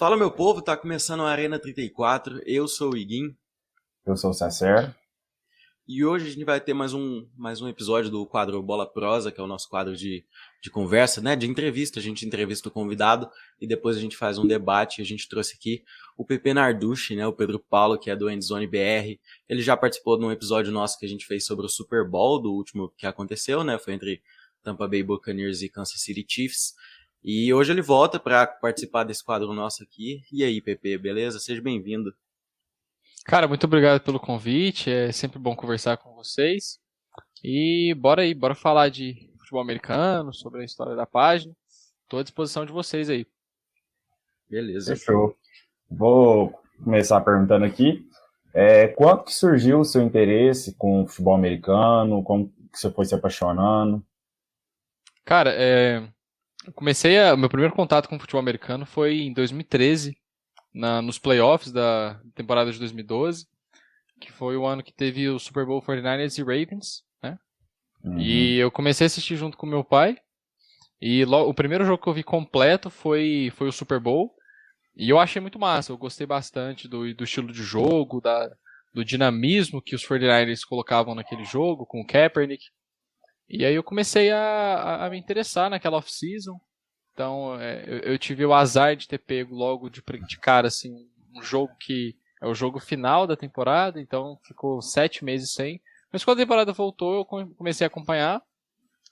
Fala, meu povo, tá começando a Arena 34. Eu sou o Iguin Eu sou o César. e hoje a gente vai ter mais um episódio do quadro Bola Prosa, que é o nosso quadro de conversa, né? De entrevista. A gente entrevista o convidado e depois a gente faz um debate. A gente trouxe aqui o Pepe Narducci, né? O Pedro Paulo, que é do Endzone BR. Ele já participou de um episódio nosso que a gente fez sobre o Super Bowl, do último que aconteceu, né? Foi entre Tampa Bay Buccaneers e Kansas City Chiefs. E hoje ele volta para participar desse quadro nosso aqui. E aí, Pepe, beleza? Seja bem-vindo. Cara, muito obrigado pelo convite. É sempre bom conversar com vocês. E bora aí, bora falar de futebol americano, sobre a história da página. Estou à disposição de vocês aí. Beleza. Fechou. Vou começar perguntando aqui. Quando que surgiu o seu interesse com o futebol americano? Como que você foi se apaixonando? Cara, meu primeiro contato com o futebol americano foi em 2013, nos playoffs da temporada de 2012, que foi o ano que teve o Super Bowl 49ers e Ravens, né? Uhum. E eu comecei a assistir junto com meu pai. E o primeiro jogo que eu vi completo foi o Super Bowl. E eu achei muito massa. Eu gostei bastante do estilo de jogo, do dinamismo que os 49ers colocavam naquele jogo, com o Kaepernick. E aí eu comecei a me interessar naquela off-season. Então eu tive o azar de ter pego logo de cara assim, um jogo que é o jogo final da temporada. Então ficou 7 meses sem. Mas quando a temporada voltou, eu comecei a acompanhar.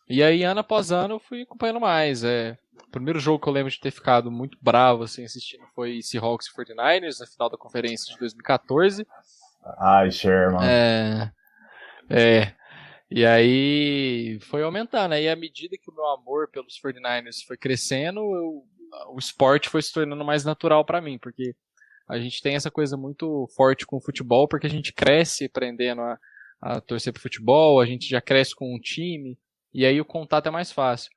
E aí, ano após ano, eu fui acompanhando mais. O primeiro jogo que eu lembro de ter ficado muito bravo assim, assistindo foi Seahawks e 49ers, na final da conferência de 2014. Ai, Sherman. É, é, e aí foi aumentando. Aí, à medida que o meu amor pelos 49ers foi crescendo, o esporte foi se tornando mais natural para mim, porque a gente tem essa coisa muito forte com o futebol, porque a gente cresce aprendendo a torcer pro futebol, a gente já cresce com um time, e aí o contato é mais fácil.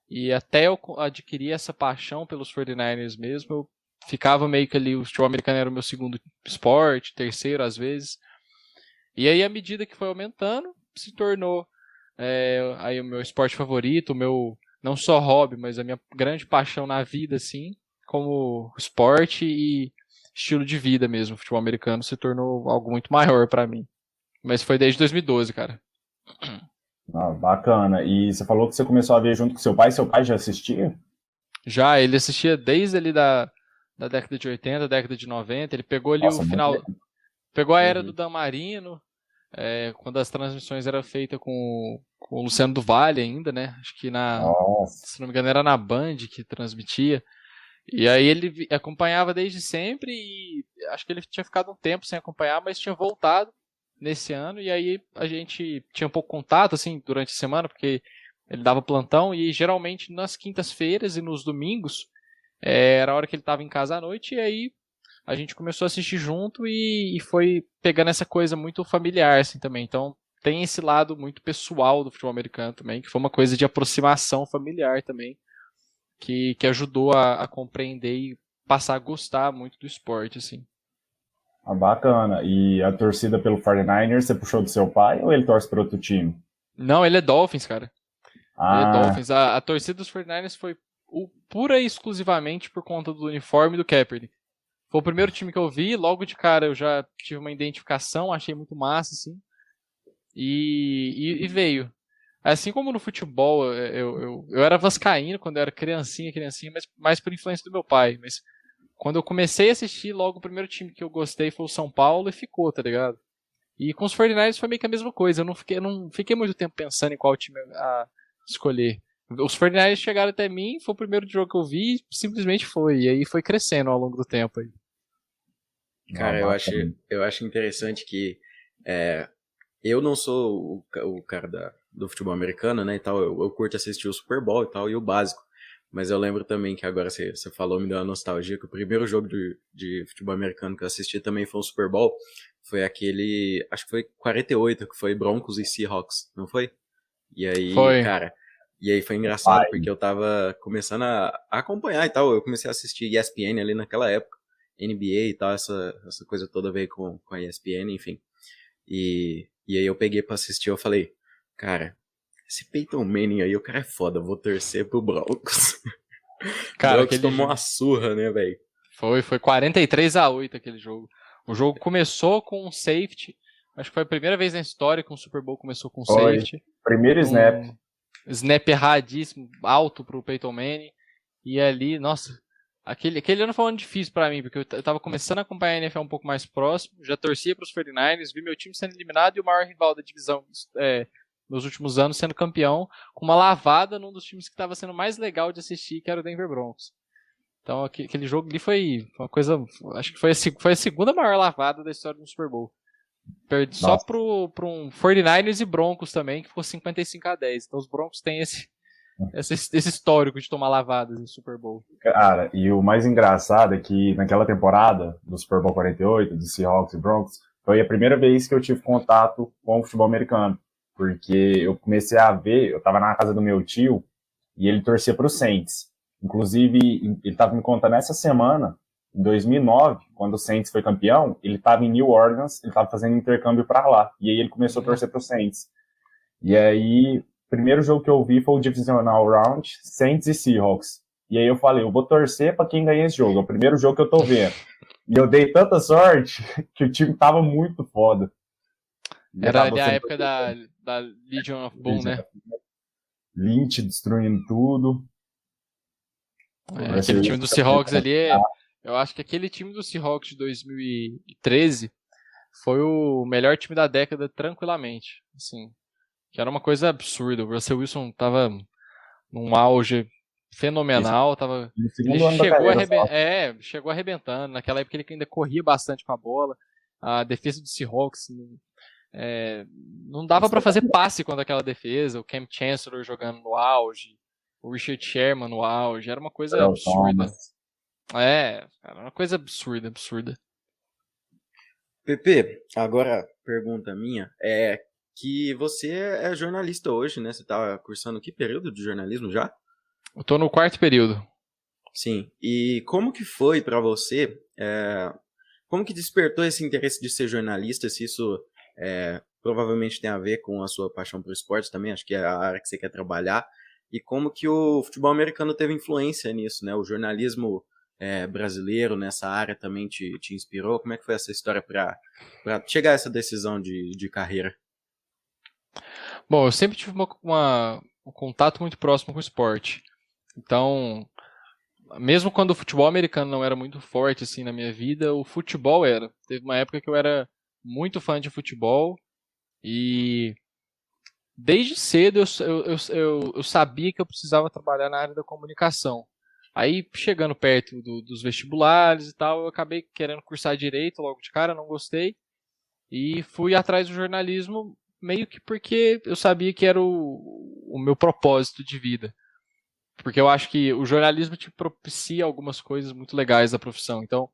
E até eu adquirir essa paixão pelos 49ers mesmo, eu ficava meio que ali, o futebol americano era o meu segundo esporte, terceiro às vezes. E aí, à medida que foi aumentando, se tornou aí o meu esporte favorito, o meu, não só hobby, mas a minha grande paixão na vida, assim, como esporte e estilo de vida mesmo. O futebol americano se tornou algo muito maior pra mim. Mas foi desde 2012, cara. Ah, bacana. E você falou que você começou a ver junto com seu pai. Seu pai já assistia? Já, ele assistia desde ali da década de 80, década de 90. Ele pegou ali o Nossa, muito final. tempo. Pegou a era do Uhum. Dan Marino, quando as transmissões eram feitas com o Luciano do Vale ainda, né? Acho que Nossa. se não me engano, era na Band que transmitia. E aí ele acompanhava desde sempre e acho que ele tinha ficado um tempo sem acompanhar, mas tinha voltado nesse ano. E aí a gente tinha um pouco contato, assim, durante a semana, porque ele dava plantão e geralmente nas quintas-feiras e nos domingos era a hora que ele estava em casa à noite. E aí a gente começou a assistir junto e foi pegando essa coisa muito familiar, assim, também. Então tem esse lado muito pessoal do futebol americano também, que foi uma coisa de aproximação familiar também que ajudou a compreender e passar a gostar muito do esporte, assim. Ah, bacana. E a torcida pelo 49ers, você puxou do seu pai ou ele torce para outro time? Não, ele é Dolphins, cara. Ele é Ah, Dolphins. A torcida dos 49ers foi pura e exclusivamente por conta do uniforme do Kaepernick. Foi o primeiro time que eu vi, logo de cara eu já tive uma identificação, achei muito massa, assim, e veio. Assim como no futebol, eu era vascaíno quando eu era criancinha, mas mais por influência do meu pai. Mas quando eu comecei a assistir, logo o primeiro time que eu gostei foi o São Paulo e ficou, tá ligado? E com os 49ers foi meio que a mesma coisa. Eu não fiquei muito tempo pensando em qual time a escolher. Os 49ers chegaram até mim, foi o primeiro jogo que eu vi e simplesmente foi. E aí foi crescendo ao longo do tempo aí. ah, Cara, bacana. eu acho interessante que é, eu não sou o cara do futebol americano, né, e tal. Eu curto assistir o Super Bowl e tal, e o básico. Mas eu lembro também que agora você falou, me deu uma nostalgia, que o primeiro jogo de futebol americano que eu assisti também foi o Super Bowl. Foi aquele, acho que foi 48, que foi Broncos e Seahawks, não foi? E aí, Foi. cara, e aí foi engraçado Pai. porque eu tava começando a acompanhar e tal. Eu comecei a assistir ESPN ali naquela época, NBA e tal, essa coisa toda veio com a ESPN, enfim. E aí eu peguei pra assistir, eu falei, cara, esse Peyton Manning aí, o cara é foda, eu vou torcer pro Broncos. O Cara, Broncos aquele tomou uma surra, né, velho? Foi 43-8 aquele jogo. O jogo começou com um safety. Acho que foi a primeira vez na história que um Super Bowl começou com um safety. Primeiro snap. Snap erradíssimo, alto pro Peyton Manning. E ali, nossa, aquele ano foi um ano difícil pra mim, porque eu tava começando a acompanhar a NFL um pouco mais próximo, já torcia pros 49ers, vi meu time sendo eliminado e o maior rival da divisão nos últimos anos sendo campeão, com uma lavada num dos times que tava sendo mais legal de assistir, que era o Denver Broncos. Então aquele jogo ali foi uma coisa, acho que foi a segunda maior lavada da história do Super Bowl. Perdi só pro um 49ers e Broncos também, que ficou 55-10. Então os Broncos têm esse histórico de tomar lavadas em Super Bowl. Cara, e o mais engraçado é que naquela temporada do Super Bowl 48, do Seahawks e Broncos, foi a primeira vez que eu tive contato com o futebol americano. Porque eu comecei a ver, eu tava na casa do meu tio e ele torcia pro Saints. Inclusive, ele tava me contando essa semana, em 2009, quando o Saints foi campeão, ele tava em New Orleans, ele tava fazendo intercâmbio pra lá. E aí ele começou a torcer pro Saints. E aí, o primeiro jogo que eu vi foi o Divisional Round, Saints e Seahawks. E aí eu falei, eu vou torcer pra quem ganha esse jogo, é o primeiro jogo que eu tô vendo. E eu dei tanta sorte que o time tava muito foda. Era ali a época da Legion of Boom, né? Lynch destruindo tudo. Aquele time do Seahawks ali, eu acho que aquele time do Seahawks de 2013 foi o melhor time da década tranquilamente, assim, que era uma coisa absurda. O Russell Wilson tava num auge fenomenal, ele chegou arrebentando. Naquela época ele ainda corria bastante com a bola. A defesa do Seahawks não dava pra fazer passe contra aquela defesa. O Cam Chancellor jogando no auge, o Richard Sherman no auge, era uma coisa absurda. Era uma coisa absurda. Pepe, agora pergunta minha é que você é jornalista hoje, né? Você tá cursando que período de jornalismo já? Eu tô no 4º período. Sim. E como que foi pra você? Como que despertou esse interesse de ser jornalista? Se isso provavelmente tem a ver com a sua paixão por esporte também, acho que é a área que você quer trabalhar. E como que o futebol americano teve influência nisso, né? O jornalismo brasileiro nessa área também te inspirou? Como é que foi essa história para chegar a essa decisão de carreira? Bom, eu sempre tive um contato muito próximo com o esporte. Então, mesmo quando o futebol americano não era muito forte assim na minha vida, o futebol era. Teve uma época que eu era muito fã de futebol e desde cedo eu sabia que eu precisava trabalhar na área da comunicação. Aí, chegando perto dos vestibulares e tal, eu acabei querendo cursar direito logo de cara, não gostei. E fui atrás do jornalismo meio que porque eu sabia que era o meu propósito de vida. Porque eu acho que o jornalismo te propicia algumas coisas muito legais da profissão. Então,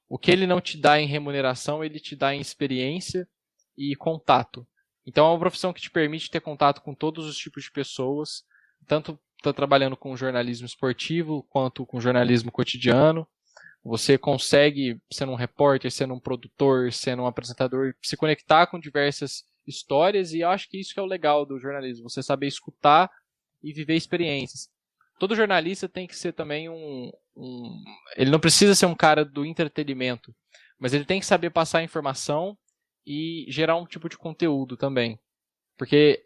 o que ele não te dá em remuneração, ele te dá em experiência e contato. Então, é uma profissão que te permite ter contato com todos os tipos de pessoas, tanto tá trabalhando com jornalismo esportivo quanto com jornalismo cotidiano. Você consegue, sendo um repórter, sendo um produtor, sendo um apresentador, se conectar com diversas histórias, e eu acho que isso que é o legal do jornalismo, você saber escutar e viver experiências. Todo jornalista tem que ser também ele não precisa ser um cara do entretenimento, mas ele tem que saber passar informação e gerar um tipo de conteúdo também, porque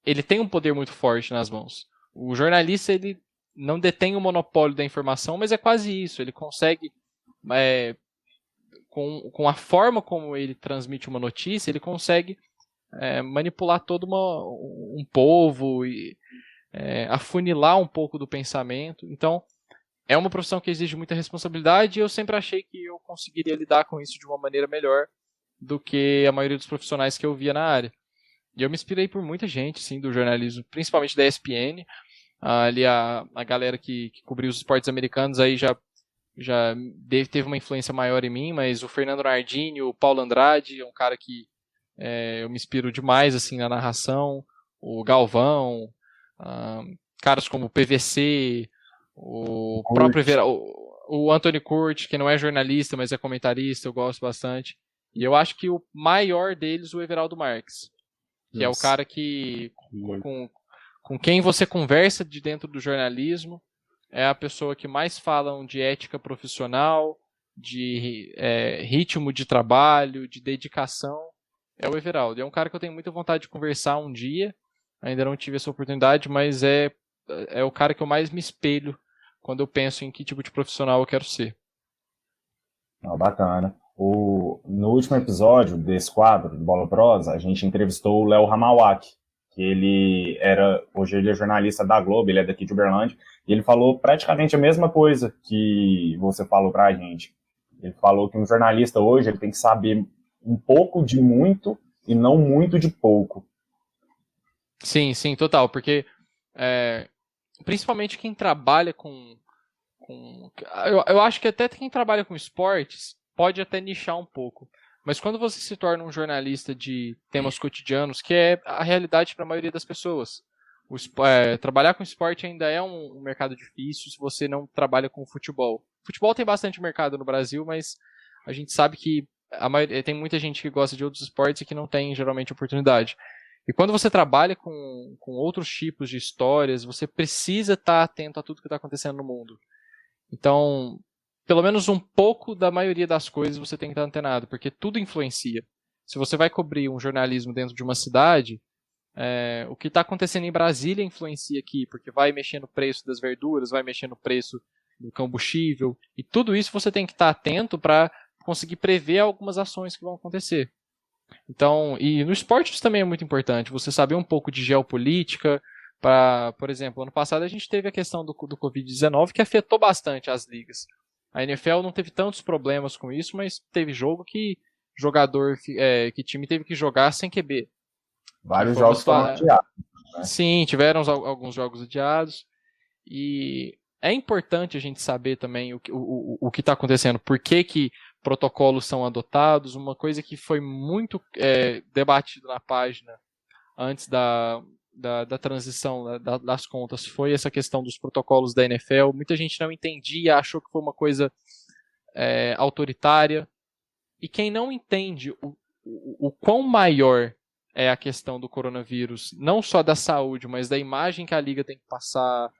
ele tem um poder muito forte nas mãos. O jornalista, ele não detém o monopólio da informação, mas é quase isso. Ele consegue, com a forma como ele transmite uma notícia, ele consegue manipular todo um povo e afunilar um pouco do pensamento. Então, é uma profissão que exige muita responsabilidade e eu sempre achei que eu conseguiria lidar com isso de uma maneira melhor do que a maioria dos profissionais que eu via na área. E eu me inspirei por muita gente, sim, do jornalismo, principalmente da ESPN. Ali a galera que cobriu os esportes americanos aí já teve uma influência maior em mim, mas o Fernando Nardini, o Paulo Andrade, é um cara que eu me inspiro demais assim na narração, o Galvão, caras como o PVC, o próprio o Anthony Curti, que não é jornalista, mas é comentarista, eu gosto bastante. E eu acho que o maior deles, o Everaldo Marques, que é o cara que com quem você conversa de dentro do jornalismo, é a pessoa que mais falam de ética profissional, de ritmo de trabalho, de dedicação, é o Everaldo. É um cara que eu tenho muita vontade de conversar um dia, ainda não tive essa oportunidade, mas é o cara que eu mais me espelho quando eu penso em que tipo de profissional eu quero ser. Bacana. No último episódio desse quadro, do Bola Prosa, a gente entrevistou o Léo Ramawak, que hoje ele é jornalista da Globo, ele é daqui de Uberlândia, e ele falou praticamente a mesma coisa que você falou pra gente. Ele falou que um jornalista hoje ele tem que saber um pouco de muito e não muito de pouco. Sim, sim, total, porque principalmente quem trabalha com eu acho que até quem trabalha com esportes pode até nichar um pouco. Mas quando você se torna um jornalista de temas cotidianos, que é a realidade para a maioria das pessoas, trabalhar com esporte ainda é um mercado difícil se você não trabalha com futebol. Futebol tem bastante mercado no Brasil, mas a gente sabe que tem muita gente que gosta de outros esportes e que não tem geralmente oportunidade. E quando você trabalha com outros tipos de histórias, você precisa estar atento a tudo que está acontecendo no mundo. Então, pelo menos um pouco da maioria das coisas você tem que estar antenado, porque tudo influencia. Se você vai cobrir um jornalismo dentro de uma cidade, o que está acontecendo em Brasília influencia aqui, porque vai mexer no preço das verduras, vai mexer no preço do combustível, e tudo isso você tem que estar atento para conseguir prever algumas ações que vão acontecer. Então, e no esporte isso também é muito importante, você saber um pouco de geopolítica. Por exemplo, ano passado a gente teve a questão do Covid-19 que afetou bastante as ligas. A NFL não teve tantos problemas com isso, mas teve jogo que que time teve que jogar sem QB. Vários jogos foram adiados. Né? Sim, tiveram alguns jogos adiados. E é importante a gente saber também o que está acontecendo, por que protocolos são adotados. Uma coisa que foi muito debatido na página antes da transição das contas foi essa questão dos protocolos da NFL. Muita gente não entendia, achou que foi uma coisa autoritária. E quem não entende o quão maior é a questão do coronavírus, não só da saúde, mas da imagem que a liga tem que passar,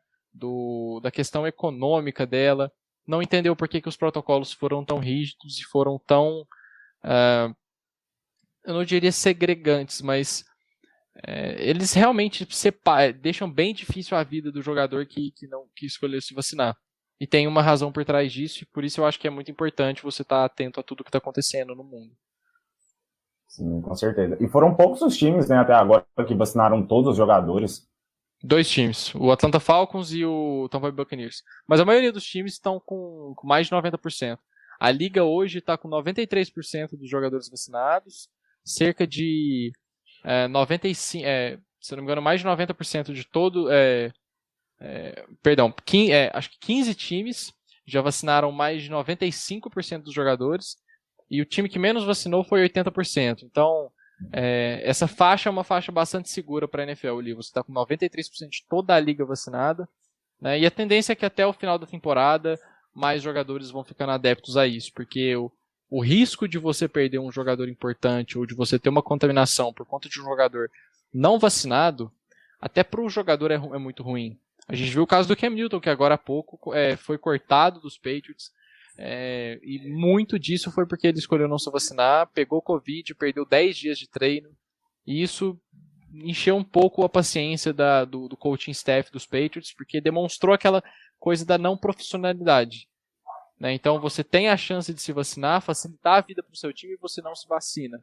da questão econômica dela, não entendeu por que os protocolos foram tão rígidos e foram tão, eu não diria segregantes, mas eles realmente deixam bem difícil a vida do jogador que escolheu se vacinar. E tem uma razão por trás disso, e por isso eu acho que é muito importante você estar atento a tudo que está acontecendo no mundo. Sim, com certeza. E foram poucos os times, né, até agora, que vacinaram todos os jogadores. 2 times, o Atlanta Falcons e o Tampa Bay Buccaneers. Mas a maioria dos times estão com mais de 90%. A liga hoje está com 93% dos jogadores vacinados, cerca de 95%, se não me engano, mais de 90% de todo... acho que 15 times já vacinaram mais de 95% dos jogadores, e o time que menos vacinou foi 80%. Então, essa faixa é uma faixa bastante segura para a NFL ali. Você está com 93% de toda a liga vacinada, né? E a tendência é que até o final da temporada mais jogadores vão ficando adeptos a isso, porque o risco de você perder um jogador importante ou de você ter uma contaminação por conta de um jogador não vacinado, até para o jogador é muito ruim. A gente viu o caso do Cam Newton, que agora há pouco foi cortado dos Patriots, e muito disso foi porque ele escolheu não se vacinar, pegou Covid, perdeu 10 dias de treino, e isso encheu um pouco a paciência do coaching staff dos Patriots, porque demonstrou aquela coisa da não profissionalidade. Né? Então você tem a chance de se vacinar, facilitar a vida para o seu time e você não se vacina.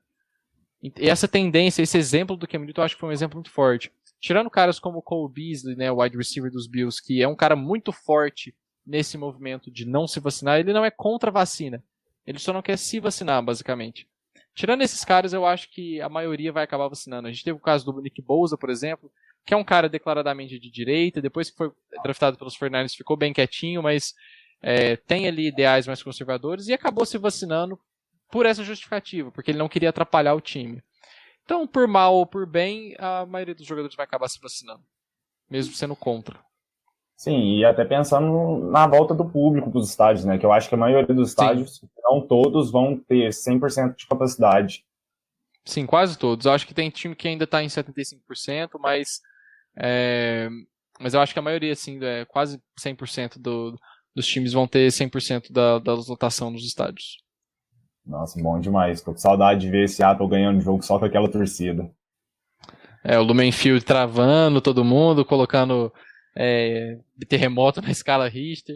E essa tendência, esse exemplo do Cam Newton, eu acho que foi um exemplo muito forte. Tirando caras como o Cole Beasley, né, o wide receiver dos Bills, que é um cara muito forte nesse movimento de não se vacinar, ele não é contra a vacina. Ele só não quer se vacinar, basicamente. Tirando esses caras, eu acho que a maioria vai acabar vacinando. A gente teve o caso do Nick Bosa, por exemplo, que é um cara declaradamente de direita, depois que foi draftado pelos 49ers ficou bem quietinho, mas tem ali ideais mais conservadores e acabou se vacinando por essa justificativa, porque ele não queria atrapalhar o time. Então, por mal ou por bem, a maioria dos jogadores vai acabar se vacinando, mesmo sendo contra. Sim, e até pensando na volta do público para os estádios, né? Que eu acho que a maioria dos estádios, não todos, vão ter 100% de capacidade. Sim, quase todos. Eu acho que tem time que ainda está em 75%, mas Mas eu acho que a maioria, assim, quase 100% dos times vão ter 100% da lotação nos estádios. Nossa, bom demais. Tô com saudade de ver Seattle ganhando jogo só com aquela torcida. O Lumen Field travando todo mundo, colocando terremoto na escala Richter.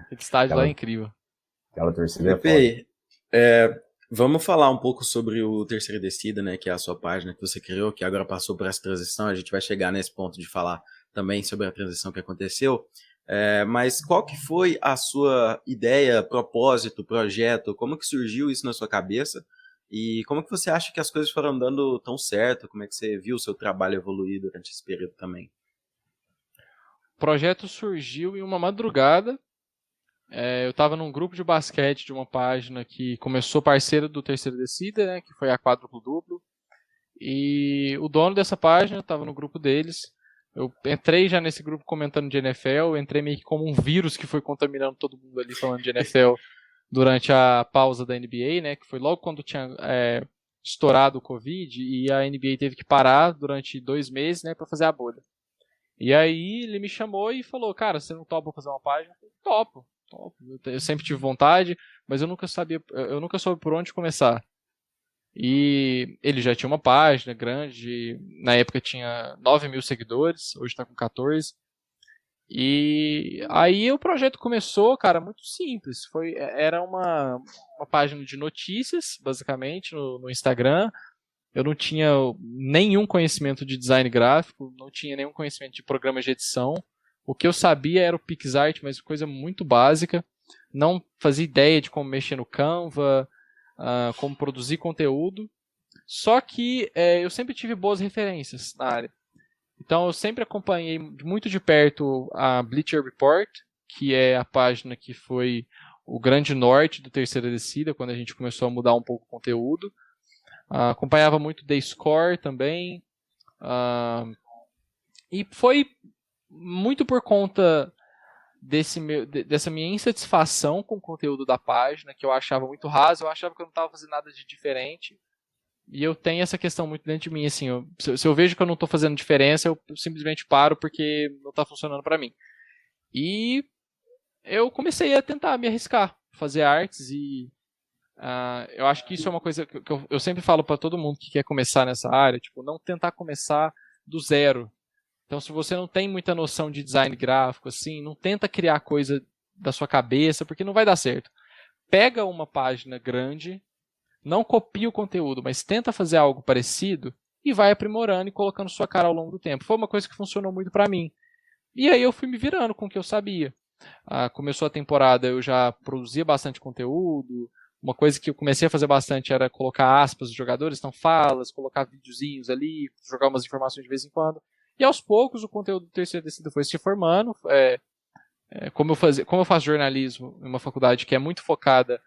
Aquele estádio lá é incrível. Aquela torcida Pepe, vamos falar um pouco sobre o Terceira Descida, né, que é a sua página que você criou, que agora passou por essa transição. A gente vai chegar nesse ponto de falar também sobre a transição que aconteceu. Mas qual que foi a sua ideia, propósito, projeto? Como que surgiu isso na sua cabeça? E como que você acha que as coisas foram dando tão certo? Como é que você viu o seu trabalho evoluir durante esse período também? O projeto surgiu em uma madrugada. Eu estava num grupo de basquete de uma página que começou parceira do Terceira Descida, né, que foi a Quádruplo Duplo. E o dono dessa página estava no grupo deles. Eu entrei já nesse grupo comentando de NFL, entrei meio que como um vírus que foi contaminando todo mundo ali falando de NFL durante a pausa da NBA, né, que foi logo quando tinha estourado o Covid e a NBA teve que parar durante 2 meses, né, para fazer a bolha. E aí ele me chamou e falou, cara, você não topa fazer uma página? Eu falei, topo. Eu sempre tive vontade, mas eu nunca soube por onde começar. E ele já tinha uma página grande, na época tinha 9.000 seguidores, hoje está com 14. E aí o projeto começou, cara, muito simples. Era uma página de notícias, basicamente, no Instagram. Eu não tinha nenhum conhecimento de design gráfico, não tinha nenhum conhecimento de programas de edição. O que eu sabia era o PixArt, mas coisa muito básica. Não fazia ideia de como mexer no Canva, como produzir conteúdo. Só que eu sempre tive boas referências na área. Então eu sempre acompanhei muito de perto a Bleacher Report, que é a página que foi o grande norte do Terceira Descida, quando a gente começou a mudar um pouco o conteúdo. Acompanhava muito The Score também. E foi muito por conta dessa minha insatisfação com o conteúdo da página, que eu achava muito raso, eu achava que eu não estava fazendo nada de diferente. E eu tenho essa questão muito dentro de mim, assim, se eu vejo que eu não estou fazendo diferença, eu simplesmente paro porque não está funcionando para mim. E eu comecei a tentar me arriscar, fazer artes e eu acho que isso é uma coisa que eu sempre falo para todo mundo que quer começar nessa área, tipo, não tentar começar do zero. Então, se você não tem muita noção de design gráfico, assim, não tenta criar coisa da sua cabeça, porque não vai dar certo. Pega uma página grande, não copia o conteúdo, mas tenta fazer algo parecido e vai aprimorando e colocando sua cara ao longo do tempo. Foi uma coisa que funcionou muito para mim. E aí eu fui me virando com o que eu sabia. Começou a temporada, eu já produzia bastante conteúdo. Uma coisa que eu comecei a fazer bastante era colocar aspas dos jogadores, então falas, colocar videozinhos ali, jogar umas informações de vez em quando. E aos poucos o conteúdo do Terceira Descida foi se formando. Como eu faço jornalismo em uma faculdade que é muito focada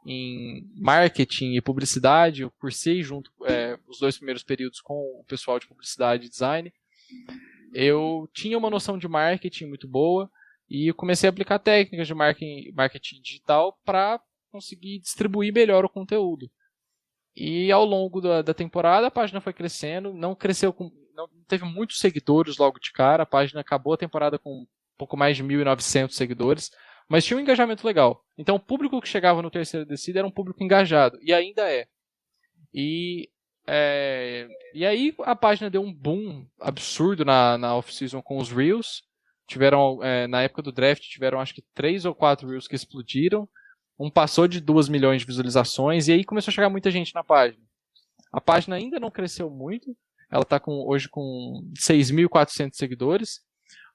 em marketing e publicidade, eu cursei junto os 2 primeiros períodos com o pessoal de publicidade e design. Eu tinha uma noção de marketing muito boa e eu comecei a aplicar técnicas de marketing digital para conseguir distribuir melhor o conteúdo. E ao longo da temporada a página foi crescendo, não teve muitos seguidores logo de cara, a página acabou a temporada com um pouco mais de 1.900 seguidores, mas tinha um engajamento legal. Então o público que chegava no Terceira Descida era um público engajado, e ainda é. E aí a página deu um boom absurdo na off-season com os Reels. Na época do draft, tiveram acho que 3 ou 4 Reels que explodiram. Um passou de 2 milhões de visualizações, e aí começou a chegar muita gente na página. A página ainda não cresceu muito, ela está hoje com 6.400 seguidores,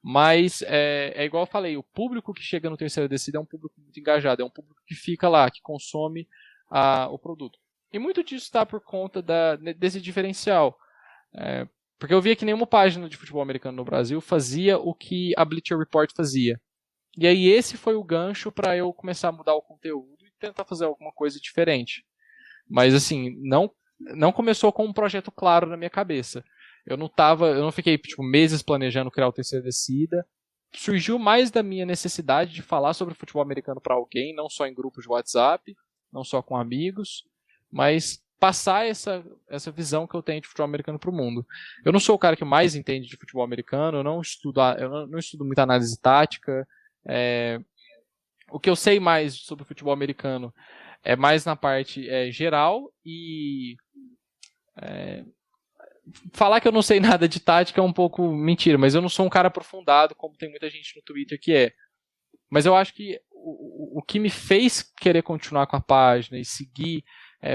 mas é igual eu falei, o público que chega no Terceira Descida é um público muito engajado, é um público que fica lá, que consome o produto. E muito disso está por conta desse diferencial. Porque eu via que nenhuma página de futebol americano no Brasil fazia o que a Bleacher Report fazia. E aí esse foi o gancho para eu começar a mudar o conteúdo e tentar fazer alguma coisa diferente. Mas assim, não começou com um projeto claro na minha cabeça. Eu não fiquei meses planejando criar o Terceira Descida. Surgiu mais da minha necessidade de falar sobre futebol americano para alguém, não só em grupos de WhatsApp, não só com amigos, mas passar essa visão que eu tenho de futebol americano para o mundo. Eu não sou o cara que mais entende de futebol americano, eu não estudo muita análise tática. O que eu sei mais sobre futebol americano é mais na parte geral, e falar que eu não sei nada de tática é um pouco mentira, mas eu não sou um cara aprofundado, como tem muita gente no Twitter que é. Mas eu acho que o que me fez querer continuar com a página e seguir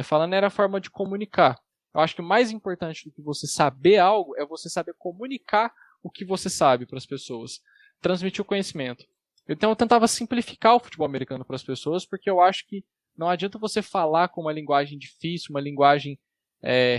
falando era a forma de comunicar. Eu acho que o mais importante do que você saber algo é você saber comunicar o que você sabe para as pessoas. Transmitir o conhecimento. Então eu tentava simplificar o futebol americano para as pessoas, porque eu acho que não adianta você falar com uma linguagem difícil, uma linguagem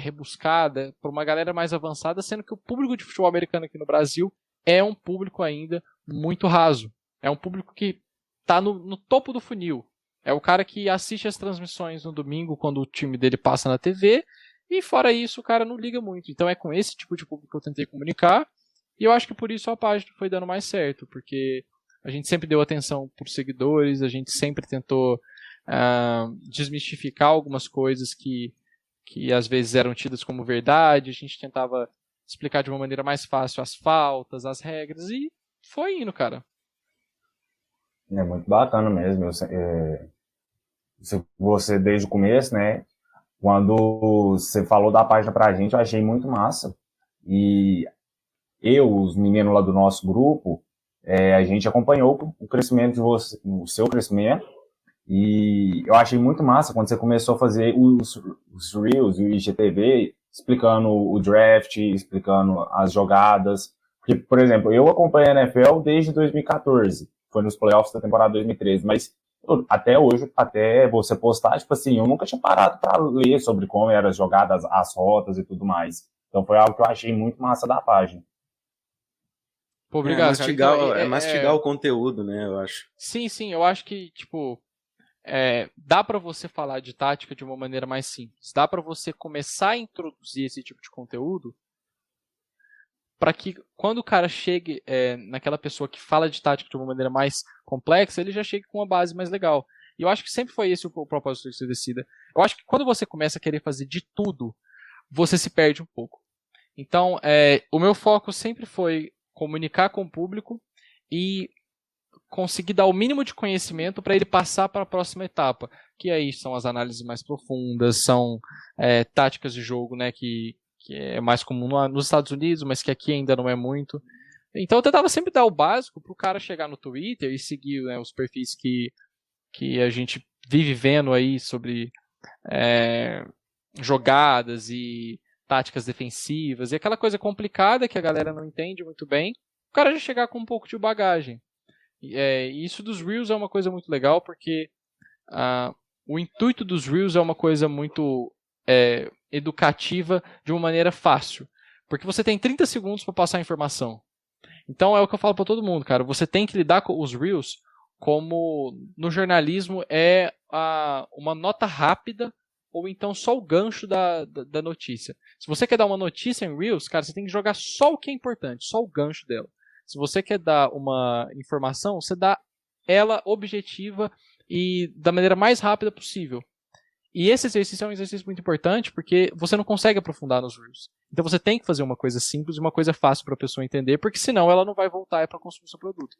rebuscada, para uma galera mais avançada, sendo que o público de futebol americano aqui no Brasil é um público ainda muito raso. É um público que está no topo do funil. É o cara que assiste as transmissões no domingo quando o time dele passa na TV, e fora isso o cara não liga muito. Então é com esse tipo de público que eu tentei comunicar, e eu acho que por isso a página foi dando mais certo, porque a gente sempre deu atenção para os seguidores, a gente sempre tentou desmistificar algumas coisas que às vezes eram tidas como verdade, a gente tentava explicar de uma maneira mais fácil as faltas, as regras, e foi indo, cara. É muito bacana mesmo. Você desde o começo, né? Quando você falou da página pra gente, eu achei muito massa. E os meninos lá do nosso grupo, a gente acompanhou o crescimento de você, o seu crescimento. E eu achei muito massa quando você começou a fazer os Reels e o IGTV, explicando o draft, explicando as jogadas. Porque, por exemplo, eu acompanho a NFL desde 2014. Foi nos playoffs da temporada 2013, mas até hoje, até você postar, tipo assim, eu nunca tinha parado para ler sobre como eram as jogadas, as rotas e tudo mais. Então foi algo que eu achei muito massa da página. Pô, obrigado, mastigar, cara. Então, mastigar o conteúdo, né, eu acho. Sim, eu acho que, tipo, dá para você falar de tática de uma maneira mais simples. Dá para você começar a introduzir esse tipo de conteúdo para que quando o cara chegue naquela pessoa que fala de tática de uma maneira mais complexa, ele já chegue com uma base mais legal. E eu acho que sempre foi esse o propósito que você decida. Eu acho que quando você começa a querer fazer de tudo, você se perde um pouco. Então, o meu foco sempre foi comunicar com o público e conseguir dar o mínimo de conhecimento para ele passar para a próxima etapa, que aí são as análises mais profundas, são táticas de jogo, né, que é mais comum nos Estados Unidos, mas que aqui ainda não é muito. Então eu tentava sempre dar o básico para o cara chegar no Twitter e seguir, né, os perfis que a gente vive vendo aí sobre jogadas e táticas defensivas, e aquela coisa complicada que a galera não entende muito bem, o cara já chegar com um pouco de bagagem. E isso dos Reels é uma coisa muito legal, porque o intuito dos Reels é uma coisa muito educativa de uma maneira fácil. Porque você tem 30 segundos para passar a informação. Então é o que eu falo para todo mundo, cara. Você tem que lidar com os Reels como no jornalismo uma nota rápida ou então só o gancho da notícia. Se você quer dar uma notícia em Reels, cara, você tem que jogar só o que é importante, só o gancho dela. Se você quer dar uma informação, você dá ela objetiva e da maneira mais rápida possível. E esse exercício é um exercício muito importante porque você não consegue aprofundar nos Reels. Então você tem que fazer uma coisa simples e uma coisa fácil para a pessoa entender, porque senão ela não vai voltar para consumir seu produto.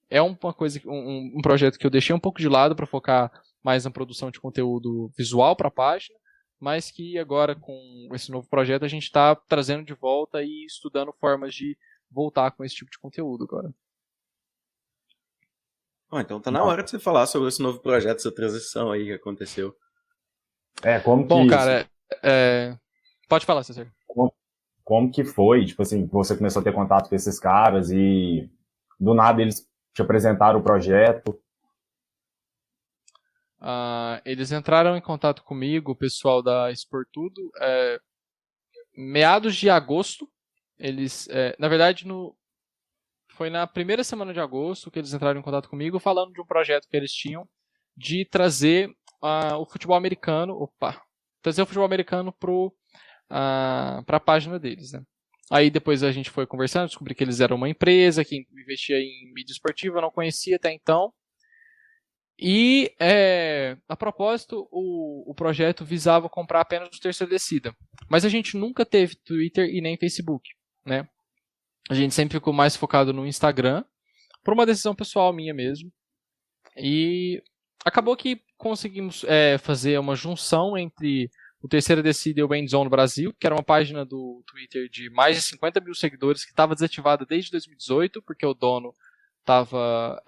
É uma coisa, um projeto que eu deixei um pouco de lado para focar mais na produção de conteúdo visual para a página, mas que agora com esse novo projeto a gente está trazendo de volta e estudando formas de voltar com esse tipo de conteúdo agora. Então tá na hora de você falar sobre esse novo projeto, essa transição aí que aconteceu. Bom, cara, pode falar, César. Como que foi, tipo assim, você começou a ter contato com esses caras e do nada eles te apresentaram o projeto? Eles entraram em contato comigo, o pessoal da Esportudo, meados de agosto. Eles, na verdade, foi na primeira semana de agosto que eles entraram em contato comigo falando de um projeto que eles tinham de trazer o futebol americano, trazer o futebol americano para a página deles, né? Aí depois a gente foi conversando, descobri que eles eram uma empresa que investia em mídia esportiva, eu não conhecia até então. E, a propósito, o projeto visava comprar apenas o Terceira Descida. Mas a gente nunca teve Twitter e nem Facebook, né? A gente sempre ficou mais focado no Instagram, por uma decisão pessoal minha mesmo. E acabou que conseguimos fazer uma junção entre o Terceira Descida e o Endzone Brasil, que era uma página do Twitter de mais de 50 mil seguidores, que estava desativada desde 2018, porque o dono estava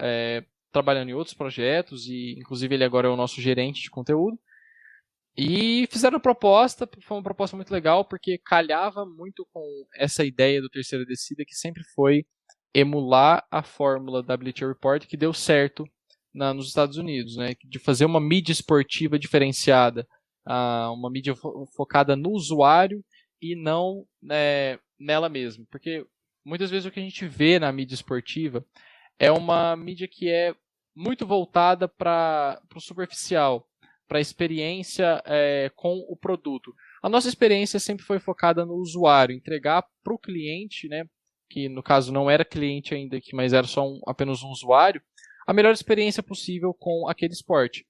trabalhando em outros projetos, e inclusive ele agora é o nosso gerente de conteúdo. E fizeram a proposta, foi uma proposta muito legal, porque calhava muito com essa ideia do Terceira Descida, que sempre foi emular a fórmula da Bleacher Report, que deu certo nos Estados Unidos, né? De fazer uma mídia esportiva diferenciada, uma mídia focada no usuário e não nela mesma. Porque muitas vezes o que a gente vê na mídia esportiva é uma mídia que é muito voltada para o superficial, para a experiência com o produto. A nossa experiência sempre foi focada no usuário, entregar para o cliente, né, que no caso não era cliente ainda, mas era só apenas um usuário, a melhor experiência possível com aquele esporte.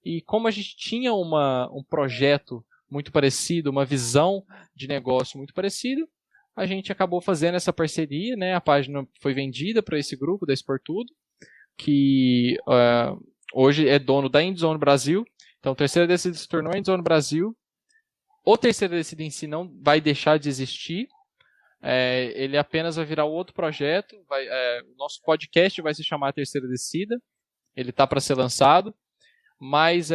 E como a gente tinha um projeto muito parecido, uma visão de negócio muito parecida, a gente acabou fazendo essa parceria, né? A página foi vendida para esse grupo da Esportudo, que hoje é dono da Endzone Brasil. Então, o Terceira Descida se tornou a Endzone Brasil. O Terceira Descida em si não vai deixar de existir. Ele apenas vai virar outro projeto. O nosso podcast vai se chamar Terceira Descida. Ele está para ser lançado. Mas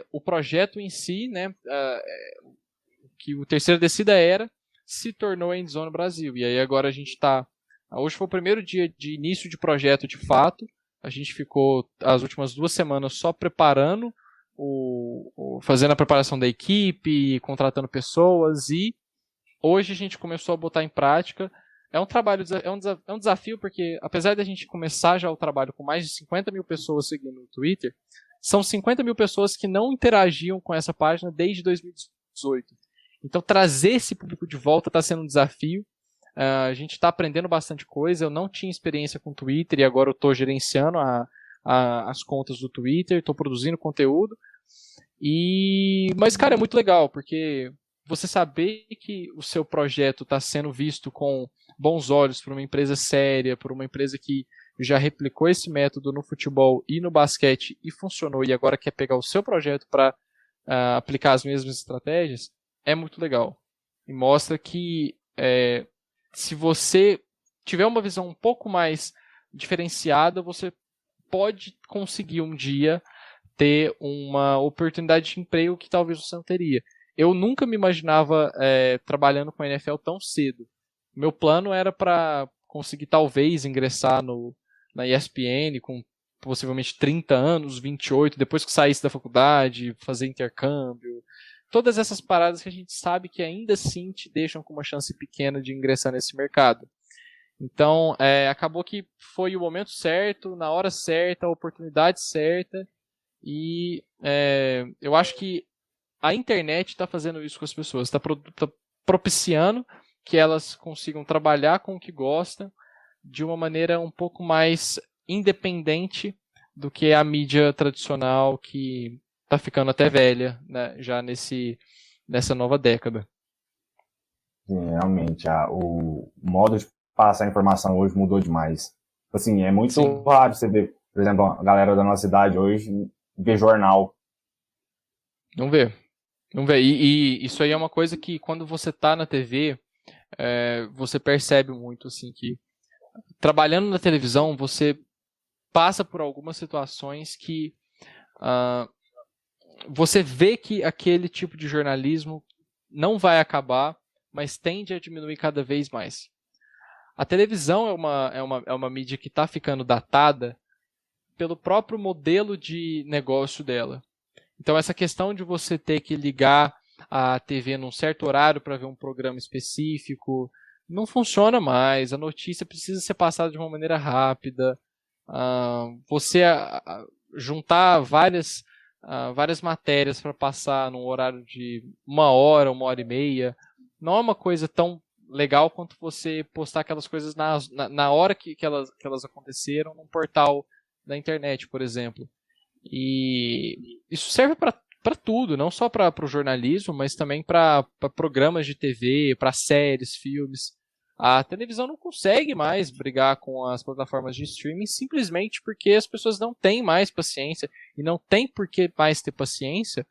o projeto em si, né, que o Terceira Descida se tornou a Endzone Brasil. E aí agora a gente está... Hoje foi o primeiro dia de início de projeto de fato. A gente ficou as últimas 2 semanas só preparando, fazendo a preparação da equipe, contratando pessoas, e hoje a gente começou a botar em prática. É um trabalho, é um desafio, porque apesar de a gente começar já o trabalho com mais de 50 mil pessoas seguindo no Twitter, são 50 mil pessoas que não interagiam com essa página desde 2018. Então trazer esse público de volta está sendo um desafio. A gente está aprendendo bastante coisa. Eu não tinha experiência com Twitter e agora eu estou gerenciando as contas do Twitter, estou produzindo conteúdo. Mas, cara, é muito legal, porque você saber que o seu projeto está sendo visto com bons olhos por uma empresa séria, por uma empresa que já replicou esse método no futebol e no basquete e funcionou, e agora quer pegar o seu projeto para aplicar as mesmas estratégias, é muito legal. E mostra que se você tiver uma visão um pouco mais diferenciada, você pode conseguir um dia ter uma oportunidade de emprego que talvez você não teria. Eu nunca me imaginava trabalhando com a NFL tão cedo. Meu plano era para conseguir talvez ingressar na ESPN com possivelmente 30 anos, 28, depois que saísse da faculdade, fazer intercâmbio. Todas essas paradas que a gente sabe que ainda assim te deixam com uma chance pequena de ingressar nesse mercado. Então, acabou que foi o momento certo, na hora certa, a oportunidade certa. E eu acho que a internet está fazendo isso com as pessoas, está propiciando que elas consigam trabalhar com o que gostam de uma maneira um pouco mais independente do que a mídia tradicional, que está ficando até velha, né, já nessa nova década. Sim, realmente, o modo de passar a informação hoje mudou demais. Assim, é muito raro você ver, por exemplo, a galera da nossa cidade hoje ver jornal. Não vê. E isso aí é uma coisa que quando você está na TV, você percebe muito, assim, que trabalhando na televisão, você passa por algumas situações que você vê que aquele tipo de jornalismo não vai acabar, mas tende a diminuir cada vez mais. A televisão é uma mídia que está ficando datada pelo próprio modelo de negócio dela. Então, essa questão de você ter que ligar a TV num certo horário para ver um programa específico não funciona mais. A notícia precisa ser passada de uma maneira rápida. Você juntar várias matérias para passar num horário de 1 hora e meia, não é uma coisa tão legal quanto você postar aquelas coisas na hora que elas aconteceram num portal da internet, por exemplo. E isso serve para tudo, não só para o jornalismo, mas também para programas de TV, para séries, filmes. A televisão não consegue mais brigar com as plataformas de streaming simplesmente porque as pessoas não têm mais paciência e não tem por que mais ter paciência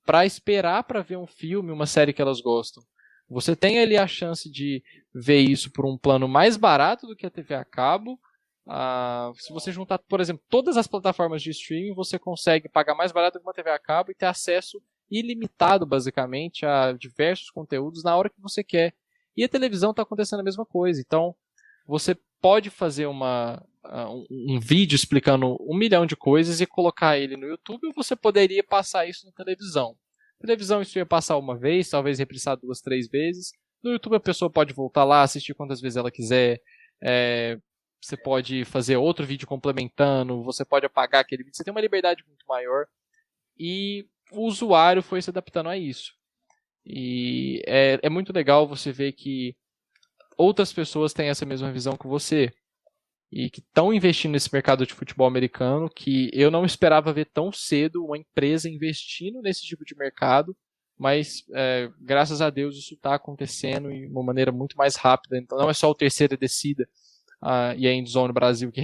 para esperar para ver um filme, uma série que elas gostam. Você tem ali a chance de ver isso por um plano mais barato do que a TV a cabo. Se você juntar, por exemplo, todas as plataformas de streaming, você consegue pagar mais barato que uma TV a cabo e ter acesso ilimitado, basicamente, a diversos conteúdos na hora que você quer. E a televisão está acontecendo a mesma coisa. Então, você pode fazer um vídeo explicando 1 milhão de coisas e colocar ele no YouTube, ou você poderia passar isso na televisão. Na televisão isso ia passar uma vez, talvez reprisar 2, 3 vezes. No YouTube a pessoa pode voltar lá, assistir quantas vezes ela quiser. Você pode fazer outro vídeo complementando, você pode apagar aquele vídeo. Você tem uma liberdade muito maior. E o usuário foi se adaptando a isso. E é muito legal você ver que outras pessoas têm essa mesma visão que você e que estão investindo nesse mercado de futebol americano, que eu não esperava ver tão cedo uma empresa investindo nesse tipo de mercado, mas graças a Deus isso está acontecendo de uma maneira muito mais rápida. Então não é só o Terceira Descida e a Endzone Brasil que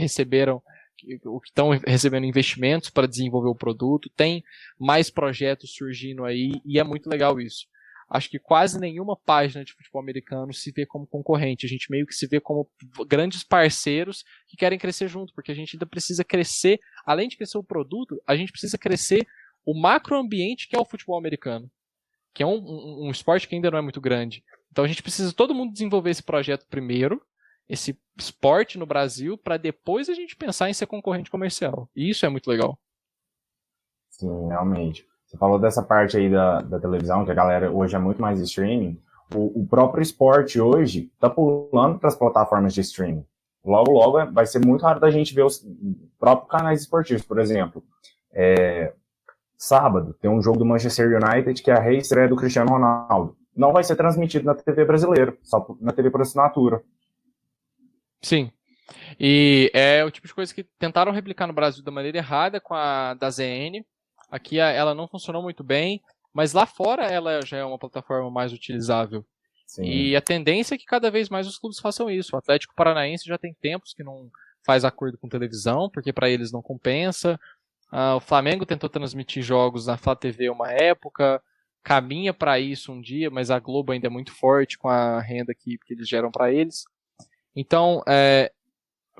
estão recebendo investimentos para desenvolver o produto, tem mais projetos surgindo aí e é muito legal isso. Acho que quase nenhuma página de futebol americano se vê como concorrente. A gente meio que se vê como grandes parceiros que querem crescer junto, porque a gente ainda precisa crescer, além de crescer o produto, a gente precisa crescer o macroambiente que é o futebol americano, que é um esporte que ainda não é muito grande. Então a gente precisa todo mundo desenvolver esse projeto primeiro, esse esporte no Brasil, para depois a gente pensar em ser concorrente comercial. E isso é muito legal. Sim, realmente. Você falou dessa parte aí da televisão, que a galera hoje é muito mais streaming. O próprio esporte hoje está pulando para as plataformas de streaming. Logo, logo vai ser muito raro da gente ver os próprios canais esportivos. Por exemplo, sábado tem um jogo do Manchester United que é a reestreia do Cristiano Ronaldo. Não vai ser transmitido na TV brasileira, só na TV por assinatura. Sim. E é o tipo de coisa que tentaram replicar no Brasil da maneira errada com a da ZN. Aqui ela não funcionou muito bem, mas lá fora ela já é uma plataforma mais utilizável. Sim. E a tendência é que cada vez mais os clubes façam isso. O Atlético Paranaense já tem tempos que não faz acordo com televisão, porque para eles não compensa. O Flamengo tentou transmitir jogos na Flá TV uma época, caminha para isso um dia, mas a Globo ainda é muito forte com a renda que eles geram para eles. Então,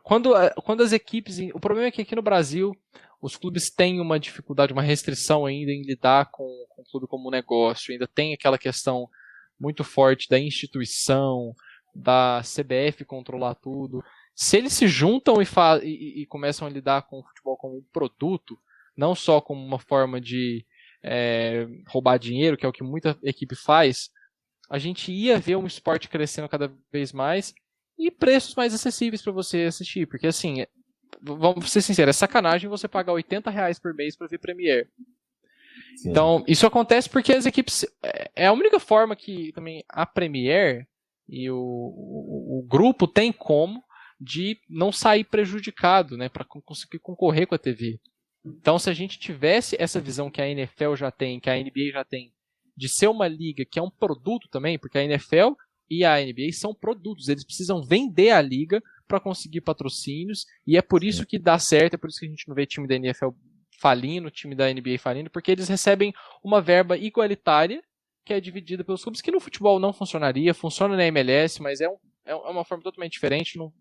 quando as equipes... O problema é que aqui no Brasil os clubes têm uma dificuldade, uma restrição ainda em lidar com o clube como negócio. Ainda tem aquela questão muito forte da instituição, da CBF controlar tudo. Se eles se juntam e começam a lidar com o futebol como um produto, não só como uma forma de roubar dinheiro, que é o que muita equipe faz, a gente ia ver um esporte crescendo cada vez mais e preços mais acessíveis para você assistir. Porque assim, vamos ser sinceros, é sacanagem você pagar R$80 por mês para ver Premier. Sim. Então, isso acontece porque as equipes... É a única forma que também a Premier e o grupo tem como de não sair prejudicado, né, para conseguir concorrer com a TV. Então, se a gente tivesse essa visão que a NFL já tem, que a NBA já tem, de ser uma liga que é um produto também, porque a NFL e a NBA são produtos, eles precisam vender a liga para conseguir patrocínios, e é por isso que dá certo, é por isso que a gente não vê time da NFL falindo, time da NBA falindo, porque eles recebem uma verba igualitária que é dividida pelos clubes, que no futebol não funcionaria, funciona na MLS, mas é uma forma totalmente diferente, não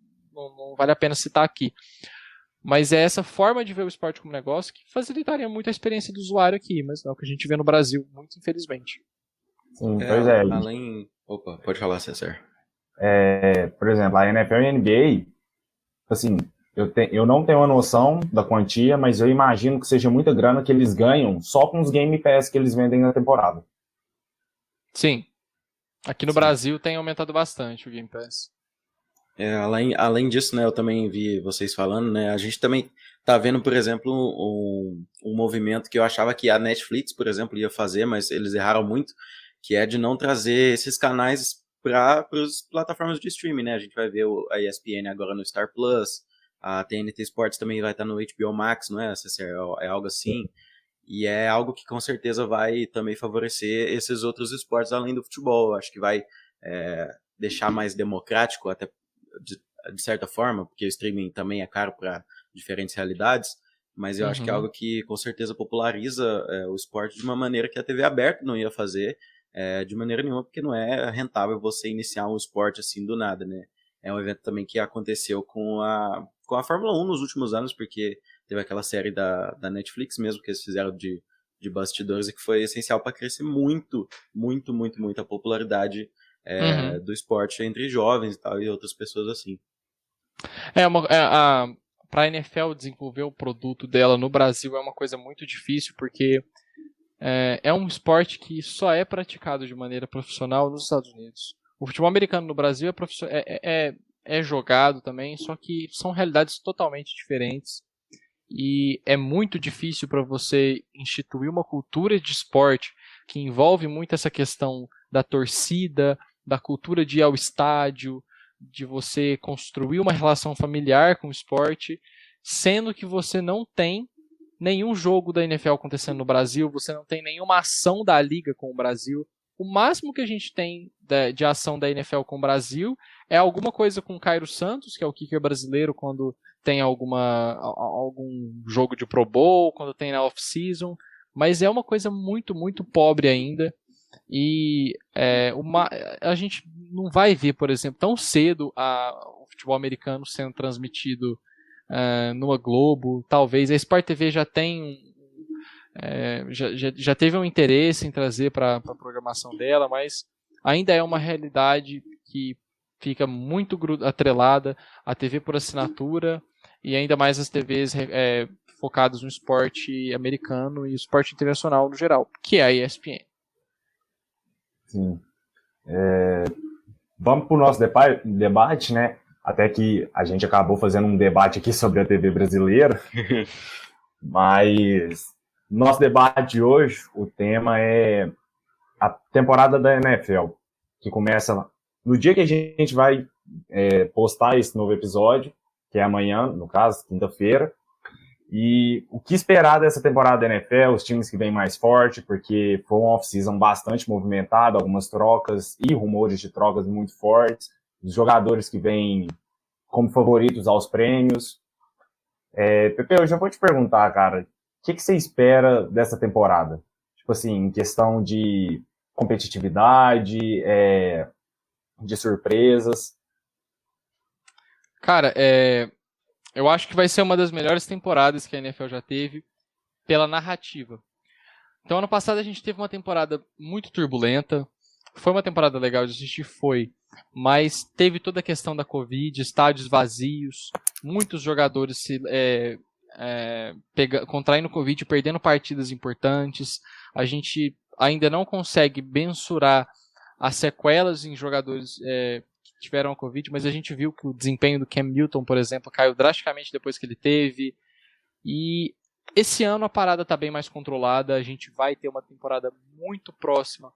vale a pena citar aqui. Mas é essa forma de ver o esporte como negócio que facilitaria muito a experiência do usuário aqui, mas não é o que a gente vê no Brasil, muito infelizmente. Sim, pois é. Opa, pode falar, César. Por exemplo, a NFL e a NBA, assim, eu não tenho uma noção da quantia, mas eu imagino que seja muita grana que eles ganham só com os Game Pass que eles vendem na temporada. Sim. Aqui no Brasil tem aumentado bastante o Game Pass. Além disso, né, eu também vi vocês falando, né, a gente também tá vendo, por exemplo, um movimento que eu achava que a Netflix, por exemplo, ia fazer, mas eles erraram muito, que é de não trazer esses canais para as plataformas de streaming, né? A gente vai ver a ESPN agora no Star Plus, A TNT Sports também vai estar no HBO Max, não é? É algo assim. E é algo que com certeza vai também favorecer esses outros esportes além do futebol. Eu acho que vai deixar mais democrático, até de certa forma, porque o streaming também é caro para diferentes realidades, mas eu acho que é algo que com certeza populariza o esporte de uma maneira que a TV aberta não ia fazer de maneira nenhuma, porque não é rentável você iniciar um esporte assim do nada, né? É um evento também que aconteceu com a Fórmula 1 nos últimos anos, porque teve aquela série da Netflix mesmo, que eles fizeram de bastidores, e que foi essencial para crescer muito, muito, muito, muito a popularidade do esporte entre jovens e tal, e outras pessoas assim. Para a NFL desenvolver o produto dela no Brasil é uma coisa muito difícil, porque é um esporte que só é praticado de maneira profissional nos Estados Unidos. O futebol americano no Brasil é jogado também, só que são realidades totalmente diferentes. E é muito difícil para você instituir uma cultura de esporte que envolve muito essa questão da torcida, da cultura de ir ao estádio, de você construir uma relação familiar com o esporte, sendo que você não tem nenhum jogo da NFL acontecendo no Brasil, você não tem nenhuma ação da liga com o Brasil. O máximo que a gente tem de ação da NFL com o Brasil é alguma coisa com o Cairo Santos, que é o kicker brasileiro, quando tem algum jogo de Pro Bowl, quando tem na off-season, mas é uma coisa muito, muito pobre ainda. E a gente não vai ver, por exemplo, tão cedo o futebol americano sendo transmitido numa Globo. Talvez a Sport TV já tem já teve um interesse em trazer para a programação dela, mas ainda é uma realidade que fica muito atrelada à TV por assinatura e ainda mais as TVs focadas no esporte americano e esporte internacional no geral, que é a ESPN. Sim. Vamos para o nosso debate, né? Até que a gente acabou fazendo um debate aqui sobre a TV brasileira, mas nosso debate de hoje, o tema é a temporada da NFL, que começa no dia que a gente vai postar esse novo episódio, que é amanhã, no caso, quinta-feira. E o que esperar dessa temporada da NFL, os times que vêm mais forte, porque foi uma off-season bastante movimentada, algumas trocas e rumores de trocas muito fortes, os jogadores que vêm como favoritos aos prêmios. Pepe, eu já vou te perguntar, cara, o que você espera dessa temporada? Tipo assim, em questão de competitividade, de surpresas. Cara, eu acho que vai ser uma das melhores temporadas que a NFL já teve pela narrativa. Então, ano passado a gente teve uma temporada muito turbulenta. Foi uma temporada legal de assistir, mas teve toda a questão da Covid, estádios vazios, muitos jogadores contraindo Covid e perdendo partidas importantes. A gente ainda não consegue mensurar as sequelas em jogadores que tiveram a Covid, mas a gente viu que o desempenho do Cam Newton, por exemplo, caiu drasticamente depois que ele teve. E esse ano a parada está bem mais controlada, a gente vai ter uma temporada muito próxima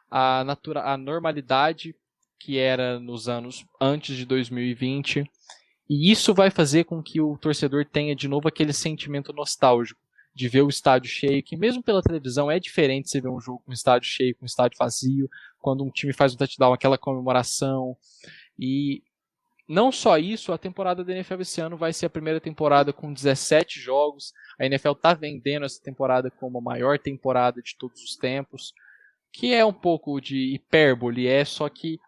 à normalidade que era nos anos antes de 2020. E isso vai fazer com que o torcedor tenha de novo aquele sentimento nostálgico de ver o estádio cheio, que mesmo pela televisão é diferente você ver um jogo com o estádio cheio, com o estádio vazio, quando um time faz um touchdown, aquela comemoração. E não só isso, a temporada da NFL esse ano vai ser a primeira temporada com 17 jogos. A NFL está vendendo essa temporada como a maior temporada de todos os tempos, que é um pouco de hipérbole, só que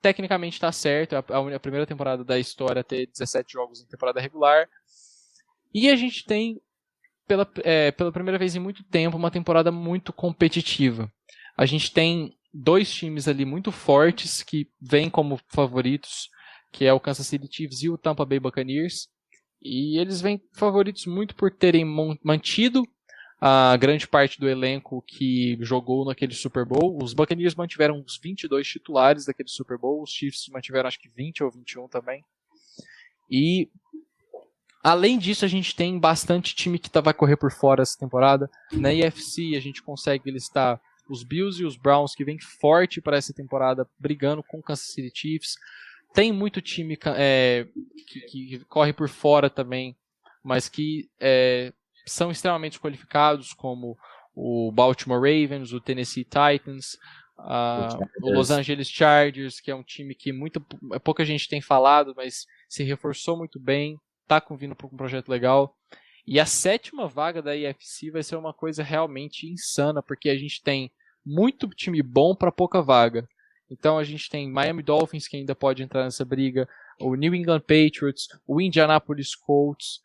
tecnicamente está certo, é a primeira temporada da história a ter 17 jogos em temporada regular. E a gente tem, pela primeira vez em muito tempo, uma temporada muito competitiva. A gente tem dois times ali muito fortes que vêm como favoritos, que é o Kansas City Chiefs e o Tampa Bay Buccaneers. E eles vêm favoritos muito por terem mantido a grande parte do elenco que jogou naquele Super Bowl. Os Buccaneers mantiveram uns 22 titulares daquele Super Bowl, os Chiefs mantiveram acho que 20 ou 21 também. E além disso, a gente tem bastante time que vai correr por fora essa temporada. Na AFC a gente consegue listar os Bills e os Browns, que vem forte para essa temporada, brigando com o Kansas City Chiefs. Tem muito time que corre por fora também, mas que são extremamente qualificados, como o Baltimore Ravens, o Tennessee Titans, o Los Angeles Chargers, que é um time que pouca gente tem falado, mas se reforçou muito bem, está vindo para um projeto legal. E a 7ª vaga da AFC vai ser uma coisa realmente insana, porque a gente tem muito time bom para pouca vaga. Então a gente tem Miami Dolphins, que ainda pode entrar nessa briga, o New England Patriots, o Indianapolis Colts,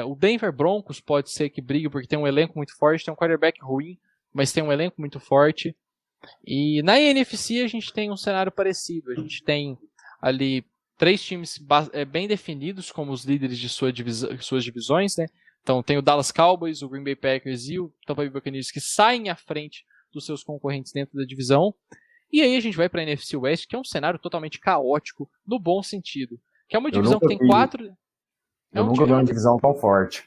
o Denver Broncos pode ser que brigue, porque tem um elenco muito forte, tem um quarterback ruim, mas tem um elenco muito forte. E na NFC a gente tem um cenário parecido, a gente tem ali 3 times bem definidos como os líderes de suas divisões, né? Então tem o Dallas Cowboys, o Green Bay Packers e o Tampa Bay Buccaneers que saem à frente dos seus concorrentes dentro da divisão. E aí a gente vai para a NFC West, que é um cenário totalmente caótico, no bom sentido. Que é uma divisão que tem 4... Eu nunca vi uma divisão tão forte.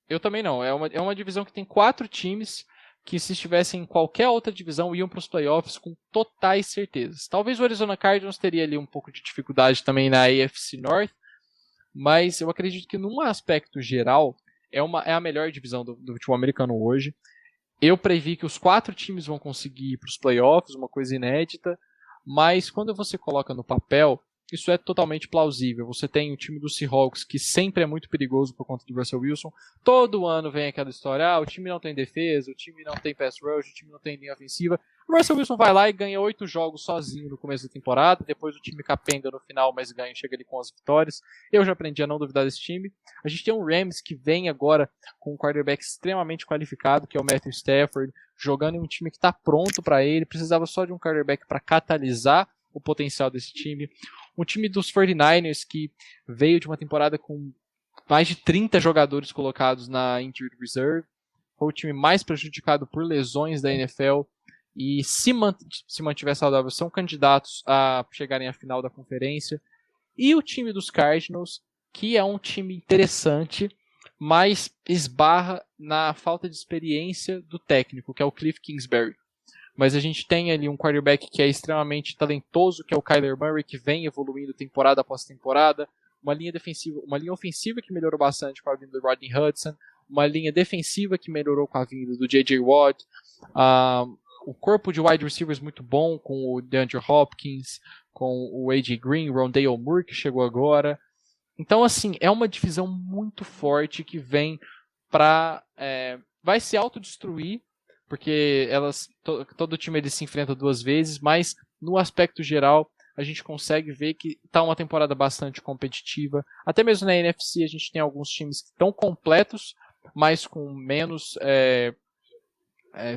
Eu também não. É uma divisão que tem 4 times que, se estivessem em qualquer outra divisão, iam para os playoffs com totais certezas. Talvez o Arizona Cardinals teria ali um pouco de dificuldade também na AFC North, mas eu acredito que, num aspecto geral, é a melhor divisão do futebol americano hoje. Eu previ que os 4 times vão conseguir ir para os playoffs, uma coisa inédita, mas quando você coloca no papel, isso é totalmente plausível. Você tem o time do Seahawks, que sempre é muito perigoso por conta do Russell Wilson. Todo ano vem aquela história, o time não tem defesa, o time não tem pass rush, o time não tem linha ofensiva. O Russell Wilson vai lá e ganha 8 jogos sozinho no começo da temporada, depois o time capenga no final, mas ganha, chega ali com as vitórias. Eu já aprendi a não duvidar desse time. A gente tem um Rams que vem agora com um quarterback extremamente qualificado, que é o Matthew Stafford, jogando em um time que está pronto para ele, precisava só de um quarterback para catalisar o potencial desse time. Um time dos 49ers que veio de uma temporada com mais de 30 jogadores colocados na Injured Reserve. Foi o time mais prejudicado por lesões da NFL. E se mantiver saudável, são candidatos a chegarem à final da conferência. E o time dos Cardinals, que é um time interessante, mas esbarra na falta de experiência do técnico, que é o Cliff Kingsbury. Mas a gente tem ali um quarterback que é extremamente talentoso, que é o Kyler Murray, que vem evoluindo temporada após temporada. Uma linha ofensiva que melhorou bastante com a vinda do Rodney Hudson. Uma linha defensiva que melhorou com a vinda do J.J. Watt. O corpo de wide receivers muito bom, com o DeAndre Hopkins, com o A.J. Green, Rondale Moore, que chegou agora. Então, assim, é uma divisão muito forte que vem para... vai se autodestruir, porque todo time ele se enfrenta 2 vezes, mas no aspecto geral a gente consegue ver que está uma temporada bastante competitiva. Até mesmo na NFC a gente tem alguns times que estão completos, mas com menos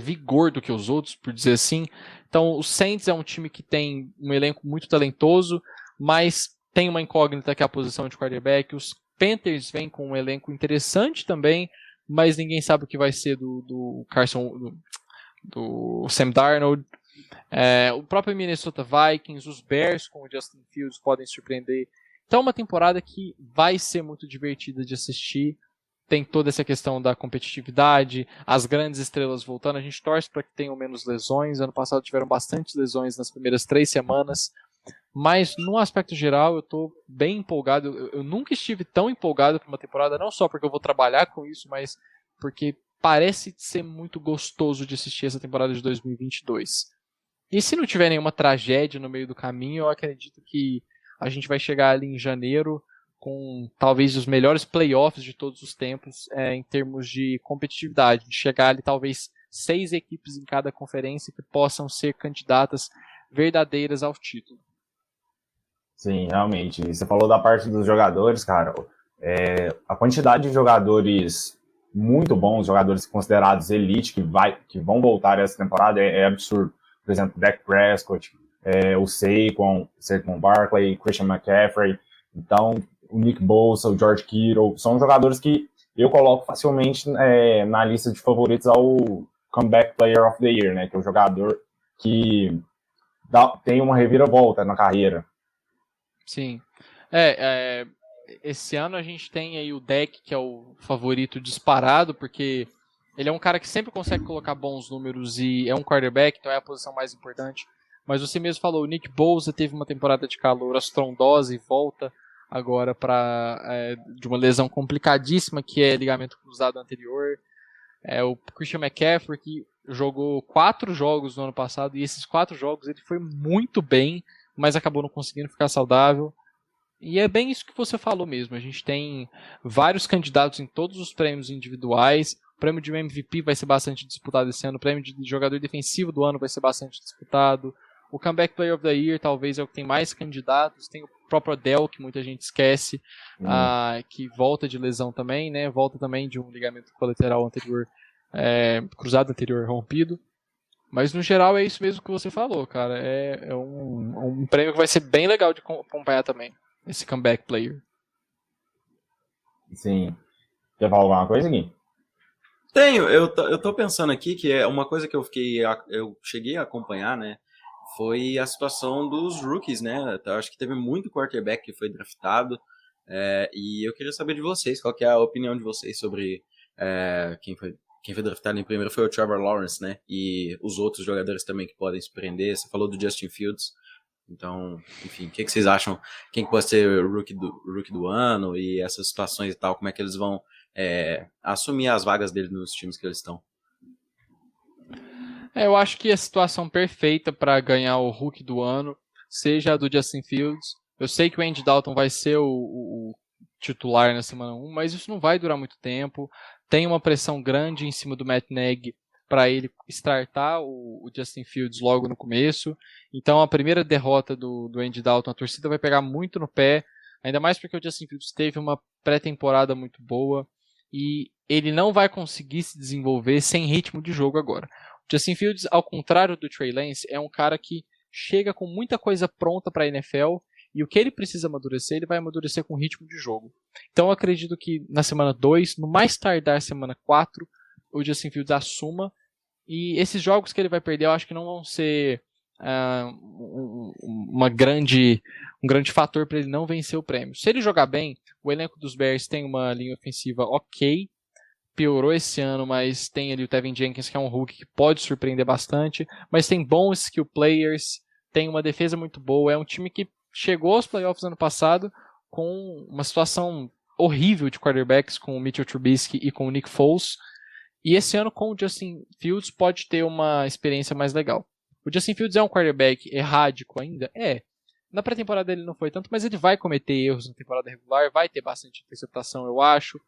vigor do que os outros, por dizer assim. Então o Saints é um time que tem um elenco muito talentoso, mas tem uma incógnita que é a posição de quarterback. Os Panthers vêm com um elenco interessante também, mas ninguém sabe o que vai ser do Carson, do Sam Darnold. O próprio Minnesota Vikings, os Bears com o Justin Fields podem surpreender. Então é uma temporada que vai ser muito divertida de assistir. Tem toda essa questão da competitividade, as grandes estrelas voltando. A gente torce para que tenham menos lesões. Ano passado tiveram bastante lesões nas primeiras 3 semanas. Mas, no aspecto geral, eu estou bem empolgado. Eu nunca estive tão empolgado para uma temporada, não só porque eu vou trabalhar com isso, mas porque parece ser muito gostoso de assistir essa temporada de 2022. E se não tiver nenhuma tragédia no meio do caminho, eu acredito que a gente vai chegar ali em janeiro com talvez os melhores playoffs de todos os tempos em termos de competitividade. De chegar ali talvez 6 equipes em cada conferência que possam ser candidatas verdadeiras ao título. Sim, realmente. E você falou da parte dos jogadores, cara. A quantidade de jogadores muito bons, jogadores considerados elite, que vão voltar essa temporada é absurdo. Por exemplo, Dak Prescott, o Saquon Barkley, Christian McCaffrey. Então, o Nick Bosa, o George Kittle, são jogadores que eu coloco facilmente na lista de favoritos ao Comeback Player of the Year, né? Que é o jogador que tem uma reviravolta na carreira. Sim. Esse ano a gente tem aí o Dak, que é o favorito disparado, porque ele é um cara que sempre consegue colocar bons números e é um quarterback, então é a posição mais importante. Mas você mesmo falou, o Nick Bosa teve uma temporada de calor, astrondosa e volta. agora de uma lesão complicadíssima que é ligamento cruzado anterior. O Christian McCaffrey, que jogou 4 jogos no ano passado, e esses 4 jogos ele foi muito bem, mas acabou não conseguindo ficar saudável. E é bem isso que você falou mesmo. A gente tem vários candidatos em todos os prêmios individuais. O prêmio de MVP vai ser bastante disputado esse ano. O prêmio de jogador defensivo do ano vai ser bastante disputado. O Comeback Player of the Year talvez é o que tem mais candidatos. Tem o próprio Odell, que muita gente esquece, que volta de lesão também, né? Volta também de um ligamento colateral anterior, cruzado anterior rompido. Mas no geral é isso mesmo que você falou, cara. É um prêmio que vai ser bem legal de acompanhar também. Esse Comeback Player. Sim. Quer falar alguma coisa, Gui? Tenho, eu tô pensando aqui que é uma coisa que eu cheguei a acompanhar, né? Foi a situação dos rookies, né? Eu acho que teve muito quarterback que foi draftado. E eu queria saber de vocês, qual que é a opinião de vocês sobre quem foi draftado em primeiro foi o Trevor Lawrence, né? E os outros jogadores também que podem se prender. Você falou do Justin Fields. Então, enfim, o que vocês acham? Quem pode ser o rookie do ano e essas situações e tal? Como é que eles vão assumir as vagas deles nos times que eles estão? Eu acho que a situação perfeita para ganhar o rookie do ano seja a do Justin Fields. Eu sei que o Andy Dalton vai ser o titular na semana 1, mas isso não vai durar muito tempo. Tem uma pressão grande em cima do Matt Nagy para ele startar o Justin Fields logo no começo. Então a primeira derrota do Andy Dalton, a torcida vai pegar muito no pé, ainda mais porque o Justin Fields teve uma pré-temporada muito boa e ele não vai conseguir se desenvolver sem ritmo de jogo agora. O Justin Fields, ao contrário do Trey Lance, é um cara que chega com muita coisa pronta para a NFL e o que ele precisa amadurecer, ele vai amadurecer com ritmo de jogo. Então eu acredito que na semana 2, no mais tardar semana 4, o Justin Fields assuma. E esses jogos que ele vai perder, eu acho que não vão ser um grande fator para ele não vencer o prêmio. Se ele jogar bem, o elenco dos Bears tem uma linha ofensiva ok, piorou esse ano, mas tem ali o Tevin Jenkins, que é um rookie que pode surpreender bastante, mas tem bons skill players, tem uma defesa muito boa, é um time que chegou aos playoffs ano passado com uma situação horrível de quarterbacks, com o Mitchell Trubisky e com o Nick Foles. E esse ano, com o Justin Fields, pode ter uma experiência mais legal. O Justin Fields é um quarterback errático ainda? Na pré-temporada ele não foi tanto, mas ele vai cometer erros na temporada regular, vai ter bastante interceptação, eu acho.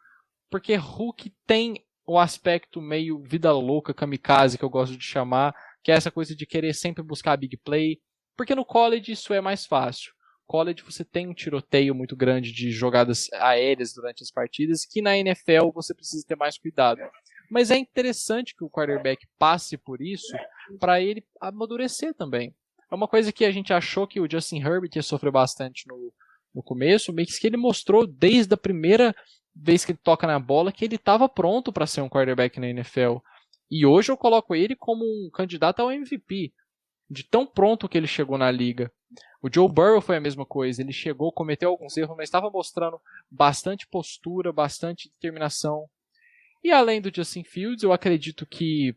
Porque Hulk tem o aspecto meio vida louca, kamikaze, que eu gosto de chamar, que é essa coisa de querer sempre buscar a big play. Porque no college isso é mais fácil. College você tem um tiroteio muito grande de jogadas aéreas durante as partidas, que na NFL você precisa ter mais cuidado. Mas é interessante que o quarterback passe por isso para ele amadurecer também. É uma coisa que a gente achou que o Justin Herbert ia sofrer bastante no começo, mas que ele mostrou desde a primeira vez que ele toca na bola que ele estava pronto para ser um quarterback na NFL. E hoje eu coloco ele como um candidato ao MVP, de tão pronto que ele chegou na liga. O Joe Burrow foi a mesma coisa, ele chegou, cometeu alguns erros, mas estava mostrando bastante postura, bastante determinação. E além do Justin Fields, eu acredito que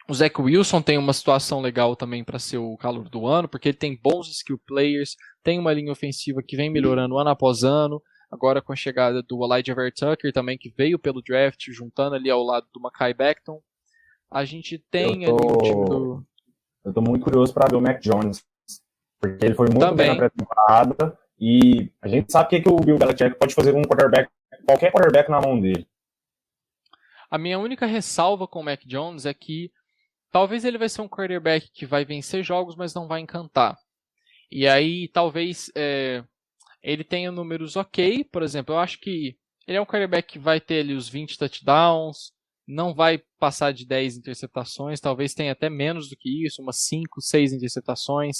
o Zach Wilson tem uma situação legal também para ser o calor do ano, porque ele tem bons skill players, tem uma linha ofensiva que vem melhorando ano após ano, agora com a chegada do Elijah Vera Tucker também, que veio pelo draft, juntando ali ao lado do Mekhi Becton. A gente tem ali o time do... Eu tô muito curioso para ver o Mac Jones, porque ele foi muito também bem na pré-temporada, e a gente sabe o que o Bill Belichick pode fazer com um quarterback, qualquer quarterback na mão dele. A minha única ressalva com o Mac Jones é que talvez ele vai ser um quarterback que vai vencer jogos, mas não vai encantar. E aí talvez ele tenha números ok, por exemplo, eu acho que ele é um quarterback que vai ter ali os 20 touchdowns, não vai passar de 10 interceptações, talvez tenha até menos do que isso, umas 5, 6 interceptações.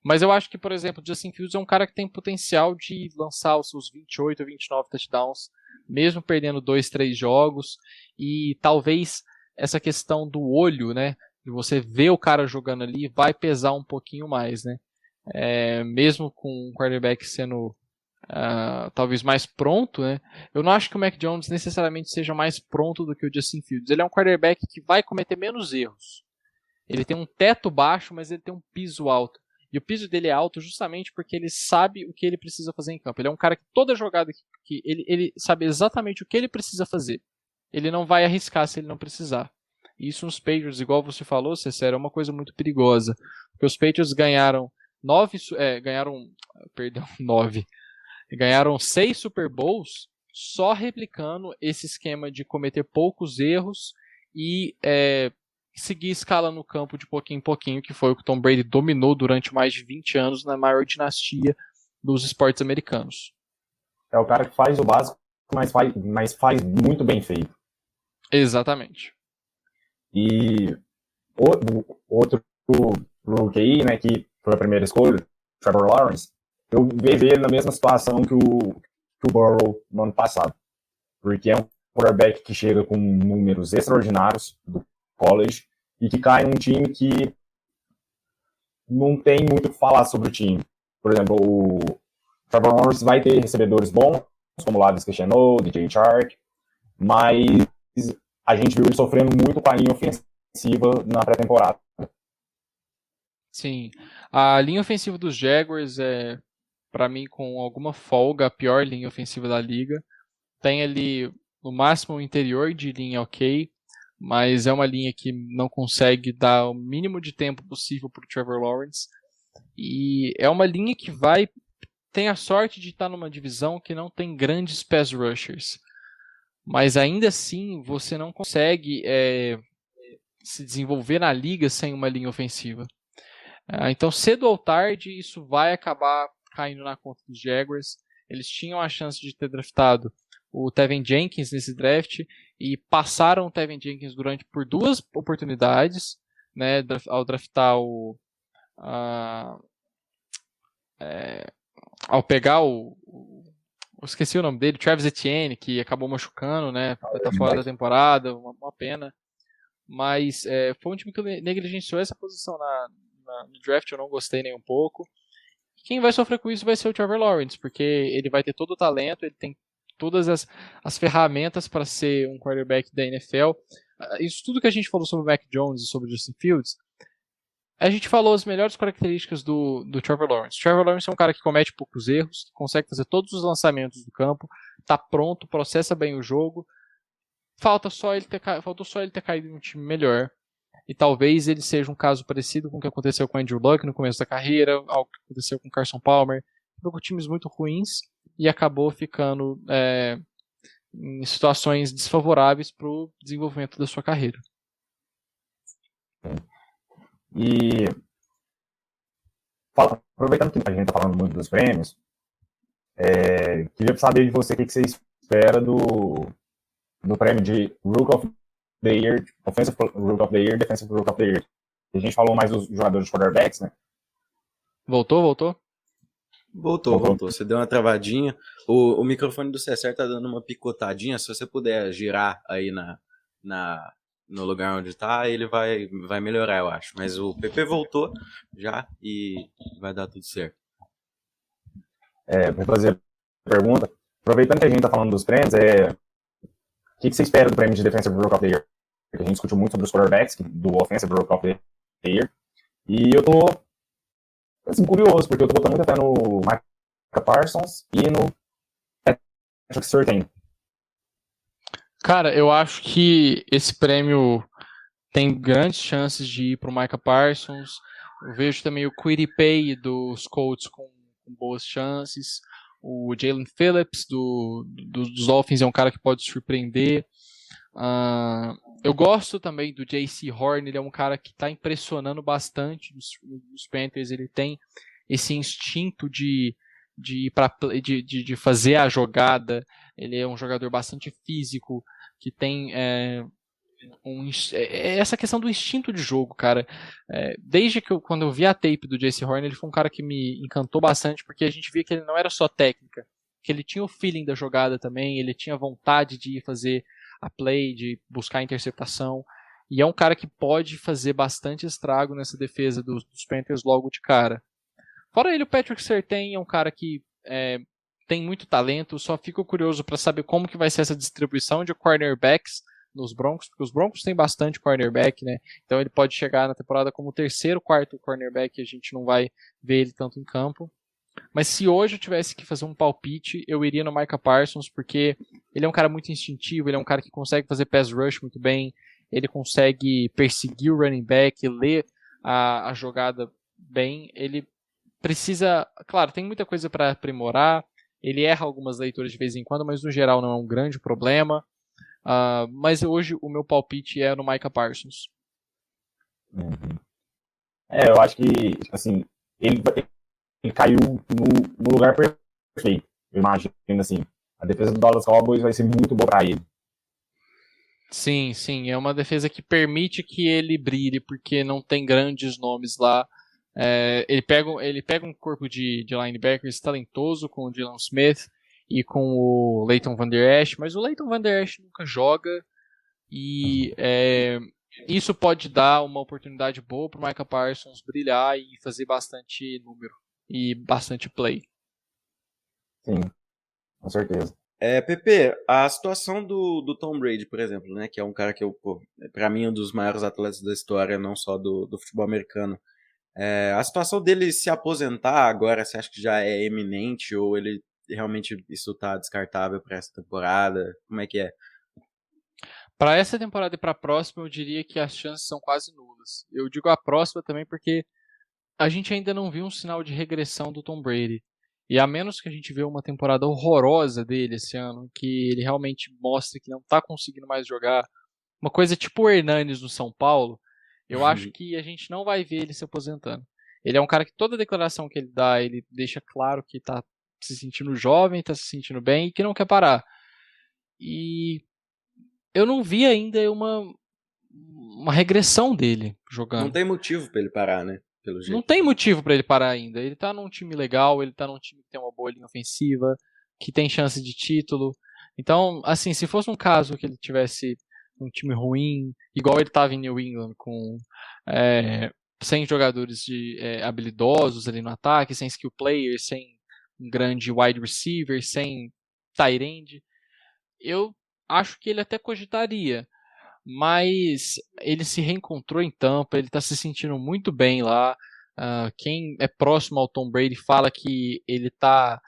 Mas eu acho que, por exemplo, o Justin Fields é um cara que tem potencial de lançar os seus 28, 29 touchdowns, mesmo perdendo 2, 3 jogos, e talvez essa questão do olho, né, de você ver o cara jogando ali, vai pesar um pouquinho mais, né, mesmo com o quarterback sendo talvez mais pronto, né, eu não acho que o Mac Jones necessariamente seja mais pronto do que o Justin Fields. Ele é um quarterback que vai cometer menos erros, ele tem um teto baixo, mas ele tem um piso alto, E o piso dele é alto justamente porque ele sabe o que ele precisa fazer em campo. Ele é um cara que toda jogada que ele sabe exatamente o que ele precisa fazer. Ele não vai arriscar se ele não precisar. E isso nos Patriots, igual você falou, Cessé, é uma coisa muito perigosa. Porque os Patriots ganharam 9. Ganharam 6 Super Bowls só replicando esse esquema de cometer poucos erros e seguir escala no campo de pouquinho em pouquinho, que foi o que Tom Brady dominou durante mais de 20 anos na maior dinastia dos esportes americanos. É o cara que faz o básico, mas faz muito bem feito. Exatamente. E outro QI, né, que foi a primeira escolha, Trevor Lawrence, eu vejo ele na mesma situação que o Burrow no ano passado. Porque é um quarterback que chega com números extraordinários do college e que cai num time que não tem muito o que falar sobre o time. Por exemplo, o Trevor Lawrence vai ter recebedores bons, como o Lavis Christiano, DJ Chark, mas a gente viu ele sofrendo muito com a linha ofensiva na pré-temporada. Sim, a linha ofensiva dos Jaguars é, para mim, com alguma folga, a pior linha ofensiva da liga. Tem ali, no máximo, o interior de linha ok, mas é uma linha que não consegue dar o mínimo de tempo possível para o Trevor Lawrence. E é uma linha que tem a sorte de estar numa divisão que não tem grandes pass rushers. Mas ainda assim, você não consegue se desenvolver na liga sem uma linha ofensiva. Então, cedo ou tarde, isso vai acabar caindo na conta dos Jaguars. Eles tinham a chance de ter draftado o Tevin Jenkins nesse draft e passaram o Tevin Jenkins por 2 oportunidades, né, ao draftar ao pegar eu esqueci o nome dele, Travis Etienne, que acabou machucando, né, tá fora da temporada, uma pena. Mas foi um time que negligenciou essa posição no draft, eu não gostei nem um pouco. Quem vai sofrer com isso vai ser o Trevor Lawrence, porque ele vai ter todo o talento, ele tem todas as ferramentas para ser um quarterback da NFL. Isso tudo que a gente falou sobre o Mac Jones e sobre o Justin Fields, a gente falou as melhores características do Trevor Lawrence. Trevor Lawrence é um cara que comete poucos erros, que consegue fazer todos os lançamentos do campo, está pronto, processa bem o jogo. Faltou só ele ter caído em um time melhor. E talvez ele seja um caso parecido com o que aconteceu com o Andrew Luck no começo da carreira, algo que aconteceu com o Carson Palmer. Ficou com times muito ruins e acabou ficando em situações desfavoráveis para o desenvolvimento da sua carreira. E aproveitando que a gente está falando muito dos prêmios, queria saber de você o que você espera do prêmio de Rook of the Year, Offensive Rook of the Year, Defensive Rook of the Year. A gente falou mais dos jogadores de quarterbacks, né? Voltou? Voltou. Você deu uma travadinha. O microfone do César tá dando uma picotadinha. Se você puder girar aí no lugar onde tá, ele vai melhorar, eu acho. Mas o PP voltou já e vai dar tudo certo. Para fazer a pergunta, aproveitando que a gente tá falando dos prêmios, o que você espera do prêmio de Defensive Rook of the Year? Porque a gente discutiu muito sobre os quarterbacks, do Offensive Rook of the Year. E eu tô curioso, porque eu tô botando muito até no Micah Parsons e no Patrick Surtain. Cara, eu acho que esse prêmio tem grandes chances de ir pro Micah Parsons. Eu vejo também o Quiddy dos Colts com boas chances. O Jalen Phillips dos Dolphins é um cara que pode surpreender. Eu gosto também do J.C. Horn, ele é um cara que está impressionando bastante nos Panthers. Ele tem esse instinto de fazer a jogada. Ele é um jogador bastante físico, que tem essa questão do instinto de jogo, cara. Desde quando eu vi a tape do J.C. Horn, ele foi um cara que me encantou bastante, porque a gente via que ele não era só técnica, que ele tinha o feeling da jogada também, ele tinha vontade de ir fazer a play, de buscar a interceptação, e é um cara que pode fazer bastante estrago nessa defesa dos Panthers logo de cara. Fora ele, o Patrick Surtain é um cara que tem muito talento, só fico curioso para saber como que vai ser essa distribuição de cornerbacks nos Broncos, porque os Broncos têm bastante cornerback, né? Então ele pode chegar na temporada como o terceiro, quarto cornerback, e a gente não vai ver ele tanto em campo. Mas se hoje eu tivesse que fazer um palpite, eu iria no Micah Parsons, porque ele é um cara muito instintivo, ele é um cara que consegue fazer pass rush muito bem, ele consegue perseguir o running back, ler a jogada bem, ele precisa... Claro, tem muita coisa para aprimorar, ele erra algumas leituras de vez em quando, mas no geral não é um grande problema. Mas hoje o meu palpite é no Micah Parsons. Uhum. Eu acho que, assim, ele caiu no lugar perfeito. Eu imagino, assim, a defesa do Dallas Cowboys vai ser muito boa para ele. Sim, sim, é uma defesa que permite que ele brilhe, porque não tem grandes nomes lá. Ele pega um corpo de linebackers talentoso com o Dylan Smith e com o Leighton Van Der Esch, mas o Leighton Van Der Esch nunca joga, e isso pode dar uma oportunidade boa para o Micah Parsons brilhar e fazer bastante número e bastante play. Sim, com certeza. Pepe, a situação do Tom Brady, por exemplo, né, que é um cara que para mim é um dos maiores atletas da história, não só do futebol americano. A situação dele se aposentar agora, você acha que já é eminente ou ele realmente isso está descartável para essa temporada? Como é que é? Para essa temporada e para a próxima, eu diria que as chances são quase nulas. Eu digo a próxima também porque a gente ainda não viu um sinal de regressão do Tom Brady. E a menos que a gente vê uma temporada horrorosa dele esse ano, que ele realmente mostre que não está conseguindo mais jogar, uma coisa tipo o Hernanes no São Paulo, eu acho que a gente não vai ver ele se aposentando. Ele é um cara que toda declaração que ele dá, ele deixa claro que está se sentindo jovem, está se sentindo bem e que não quer parar. E eu não vi ainda uma regressão dele jogando. Não tem motivo para ele parar, né? Pelo jeito. Não tem motivo para ele parar ainda. Ele tá num time legal, ele tá num time que tem uma boa linha ofensiva, que tem chance de título. Então, assim, se fosse um caso que ele tivesse um time ruim, igual ele tava em New England, com 100 jogadores habilidosos ali no ataque, sem skill players, sem um grande wide receiver, sem tight end, eu acho que ele até cogitaria. Mas ele se reencontrou em Tampa, ele está se sentindo muito bem lá. Quem é próximo ao Tom Brady fala que ele está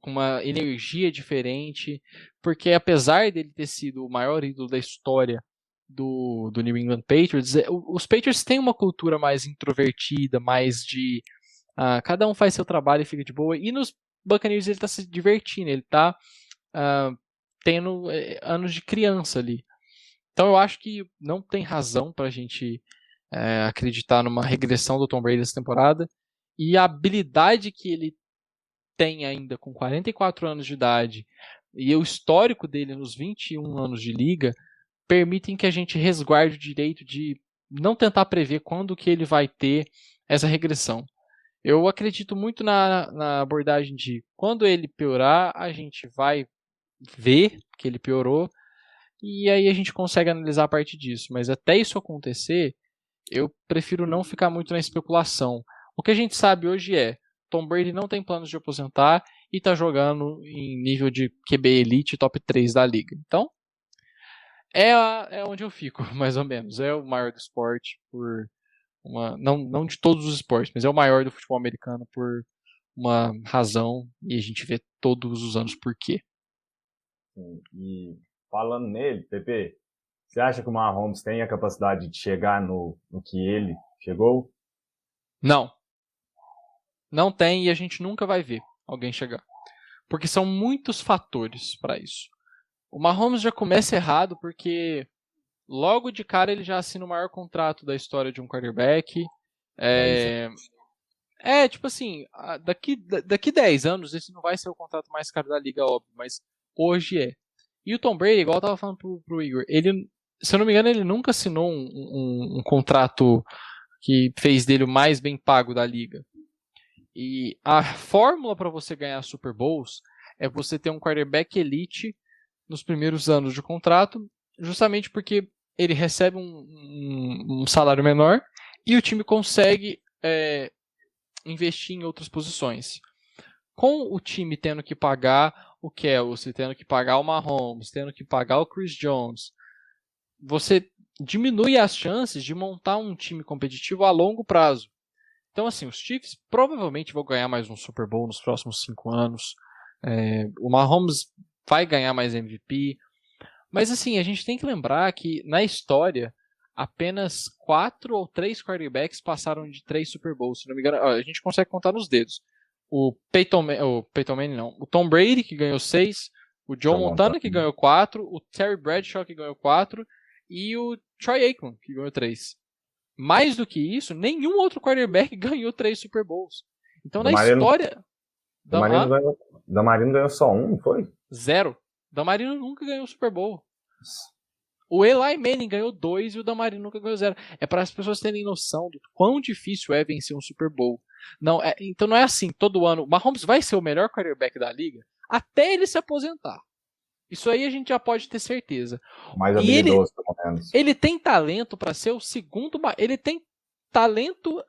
com uma energia diferente, porque apesar dele ter sido o maior ídolo da história do New England Patriots, os Patriots têm uma cultura mais introvertida, mais de cada um faz seu trabalho e fica de boa, e nos Buccaneers ele está se divertindo, ele está tendo anos de criança ali. Então eu acho que não tem razão para a gente acreditar numa regressão do Tom Brady essa temporada. E a habilidade que ele tem ainda com 44 anos de idade e o histórico dele nos 21 anos de liga permitem que a gente resguarde o direito de não tentar prever quando que ele vai ter essa regressão. Eu acredito muito na abordagem de quando ele piorar, a gente vai ver que ele piorou, e aí a gente consegue analisar a partir disso. Mas até isso acontecer, eu prefiro não ficar muito na especulação. O que a gente sabe hoje Tom Brady não tem planos de aposentar e está jogando em nível de QB Elite top 3 da liga. Então, é onde eu fico, mais ou menos. É o maior do esporte por não de todos os esportes, mas é o maior do futebol americano por uma razão, e a gente vê todos os anos por quê. E falando nele, Pepe, você acha que o Mahomes tem a capacidade de chegar no que ele chegou? Não. Não tem, e a gente nunca vai ver alguém chegar. Porque são muitos fatores para isso. O Mahomes já começa errado porque logo de cara ele já assina o maior contrato da história de um quarterback. Tipo assim, daqui 10 anos esse não vai ser o contrato mais caro da liga, óbvio, mas hoje é. E o Tom Brady, igual eu tava falando pro Igor, ele, se eu não me engano, ele nunca assinou um contrato que fez dele o mais bem pago da liga. E a fórmula para você ganhar Super Bowls é você ter um quarterback elite nos primeiros anos de contrato, justamente porque ele recebe um salário menor e o time consegue investir em outras posições. Com o time tendo que pagar o Kelce, tendo que pagar o Mahomes, tendo que pagar o Chris Jones, você diminui as chances de montar um time competitivo a longo prazo. Então, assim, os Chiefs provavelmente vão ganhar mais um Super Bowl nos próximos 5 anos. O Mahomes vai ganhar mais MVP. Mas, assim, a gente tem que lembrar que, na história, apenas 4 ou 3 quarterbacks passaram de 3 Super Bowls. Se não me engano, a gente consegue contar nos dedos. O Peyton Manning não. O Tom Brady, que ganhou 6. O Joe Montana, que ganhou 4. O Terry Bradshaw, que ganhou 4. E o Troy Aikman, que ganhou 3. Mais do que isso, nenhum outro quarterback ganhou 3 Super Bowls. Então, na história... Damarino ganhou só um, não foi? 0. Damarino nunca ganhou Super Bowl. O Eli Manning ganhou 2 e o Damarino nunca ganhou 0. É para as pessoas terem noção do quão difícil é vencer um Super Bowl. Não, então não é assim, todo ano. O Mahomes vai ser o melhor quarterback da liga até ele se aposentar. Isso aí a gente já pode ter certeza. Mais habilidoso, pelo menos. Ele tem talento para ser o segundo. Ele tem talento,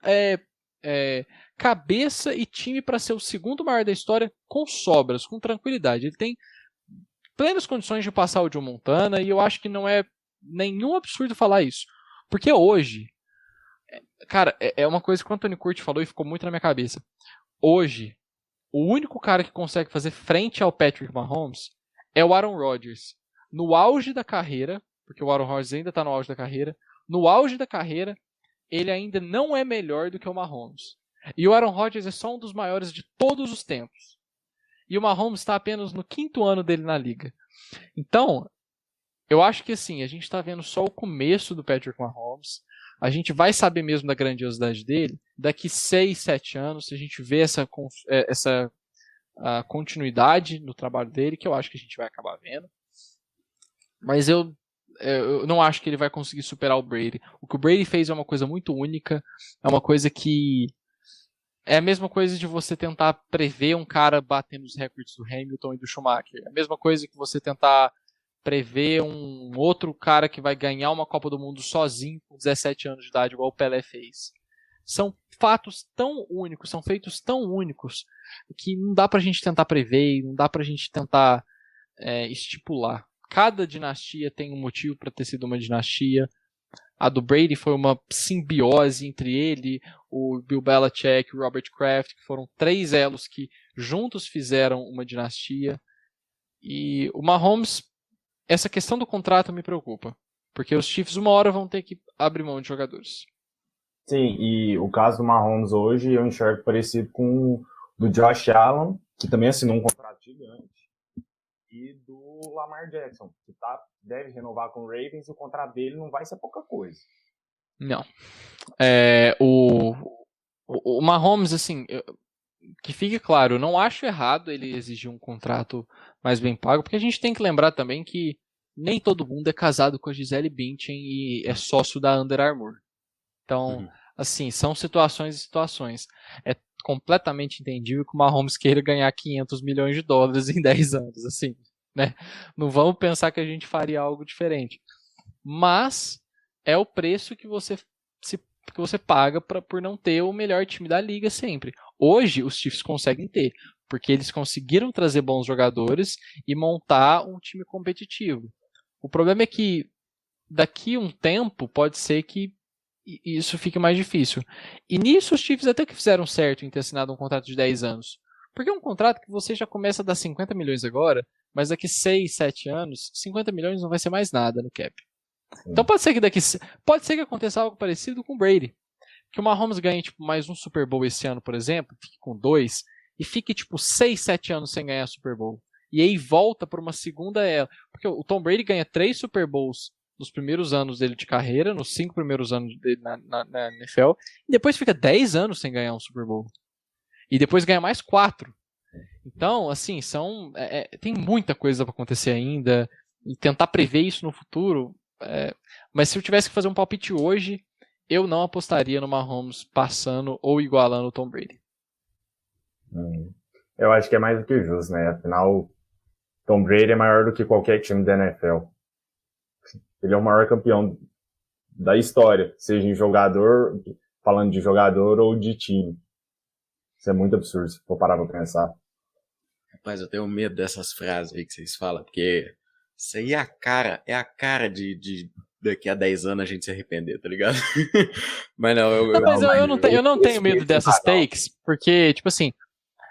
cabeça e time para ser o segundo maior da história com sobras, com tranquilidade. Ele tem plenas condições de passar o Joe Montana e eu acho que não é nenhum absurdo falar isso. Porque hoje, cara, é uma coisa que o Anthony Curti falou e ficou muito na minha cabeça. Hoje, o único cara que consegue fazer frente ao Patrick Mahomes é o Aaron Rodgers. No auge da carreira, porque o Aaron Rodgers ainda está no auge da carreira, no auge da carreira, ele ainda não é melhor do que o Mahomes. E o Aaron Rodgers é só um dos maiores de todos os tempos. E o Mahomes está apenas no 5º ano dele na liga. Então, eu acho que assim, a gente está vendo só o começo do Patrick Mahomes. A gente vai saber mesmo da grandiosidade dele daqui 6, 7 anos, se a gente vê essa continuidade no trabalho dele, que eu acho que a gente vai acabar vendo. Mas eu não acho que ele vai conseguir superar o Brady. O que o Brady fez é uma coisa muito única, é uma coisa que é a mesma coisa de você tentar prever um cara batendo os recordes do Hamilton e do Schumacher. É a mesma coisa que você tentar prever um outro cara que vai ganhar uma Copa do Mundo sozinho com 17 anos de idade, igual o Pelé fez. São fatos tão únicos, são feitos tão únicos, que não dá pra gente tentar prever, não dá pra gente tentar estipular. Cada dinastia tem um motivo para ter sido uma dinastia. A do Brady foi uma simbiose entre ele, o Bill Belichick e o Robert Kraft, que foram 3 elos que juntos fizeram uma dinastia. E o Mahomes, essa questão do contrato me preocupa, porque os Chiefs uma hora vão ter que abrir mão de jogadores. Sim, e o caso do Mahomes hoje eu enxergo parecido com o do Josh Allen, que também assinou um contrato gigante, e do Lamar Jackson, que deve renovar com o Ravens e o contrato dele não vai ser pouca coisa. Não. O Mahomes, assim, que fique claro, eu não acho errado ele exigir um contrato mais bem pago, porque a gente tem que lembrar também que nem todo mundo é casado com a Gisele Bündchen e é sócio da Under Armour. Então, assim, são situações e situações. É completamente entendível que o Mahomes queira ganhar 500 milhões de dólares em 10 anos, assim, né? Não vamos pensar que a gente faria algo diferente. Mas é o preço que você paga por não ter o melhor time da liga sempre. Hoje, os Chiefs conseguem ter, porque eles conseguiram trazer bons jogadores e montar um time competitivo. O problema é que daqui a um tempo pode ser que isso fique mais difícil. E nisso os Chiefs até que fizeram certo em ter assinado um contrato de 10 anos. Porque é um contrato que você já começa a dar 50 milhões agora, mas daqui 6, 7 anos, 50 milhões não vai ser mais nada no cap. Então pode ser que aconteça algo parecido com o Brady. Que o Mahomes ganhe tipo, mais um Super Bowl esse ano, por exemplo, fique com 2, e fique tipo 6, 7 anos sem ganhar Super Bowl. E aí volta para uma segunda era. Porque o Tom Brady ganha 3 Super Bowls nos primeiros anos dele de carreira, nos 5 primeiros anos dele na NFL, e depois fica 10 anos sem ganhar um Super Bowl. E depois ganha mais 4. Então, assim, tem muita coisa para acontecer ainda, e tentar prever isso no futuro. Mas se eu tivesse que fazer um palpite hoje, eu não apostaria no Mahomes passando ou igualando o Tom Brady. Eu acho que é mais do que justo, né? Afinal, Tom Brady é maior do que qualquer time da NFL. Ele é o maior campeão da história, seja em jogador, falando de jogador ou de time. Isso é muito absurdo, se for parar pra pensar. Rapaz, eu tenho medo dessas frases aí que vocês falam, porque isso aí é a cara de daqui a 10 anos a gente se arrepender, tá ligado? Mas não, Mas eu não tenho medo dessas takes, porque, tipo assim,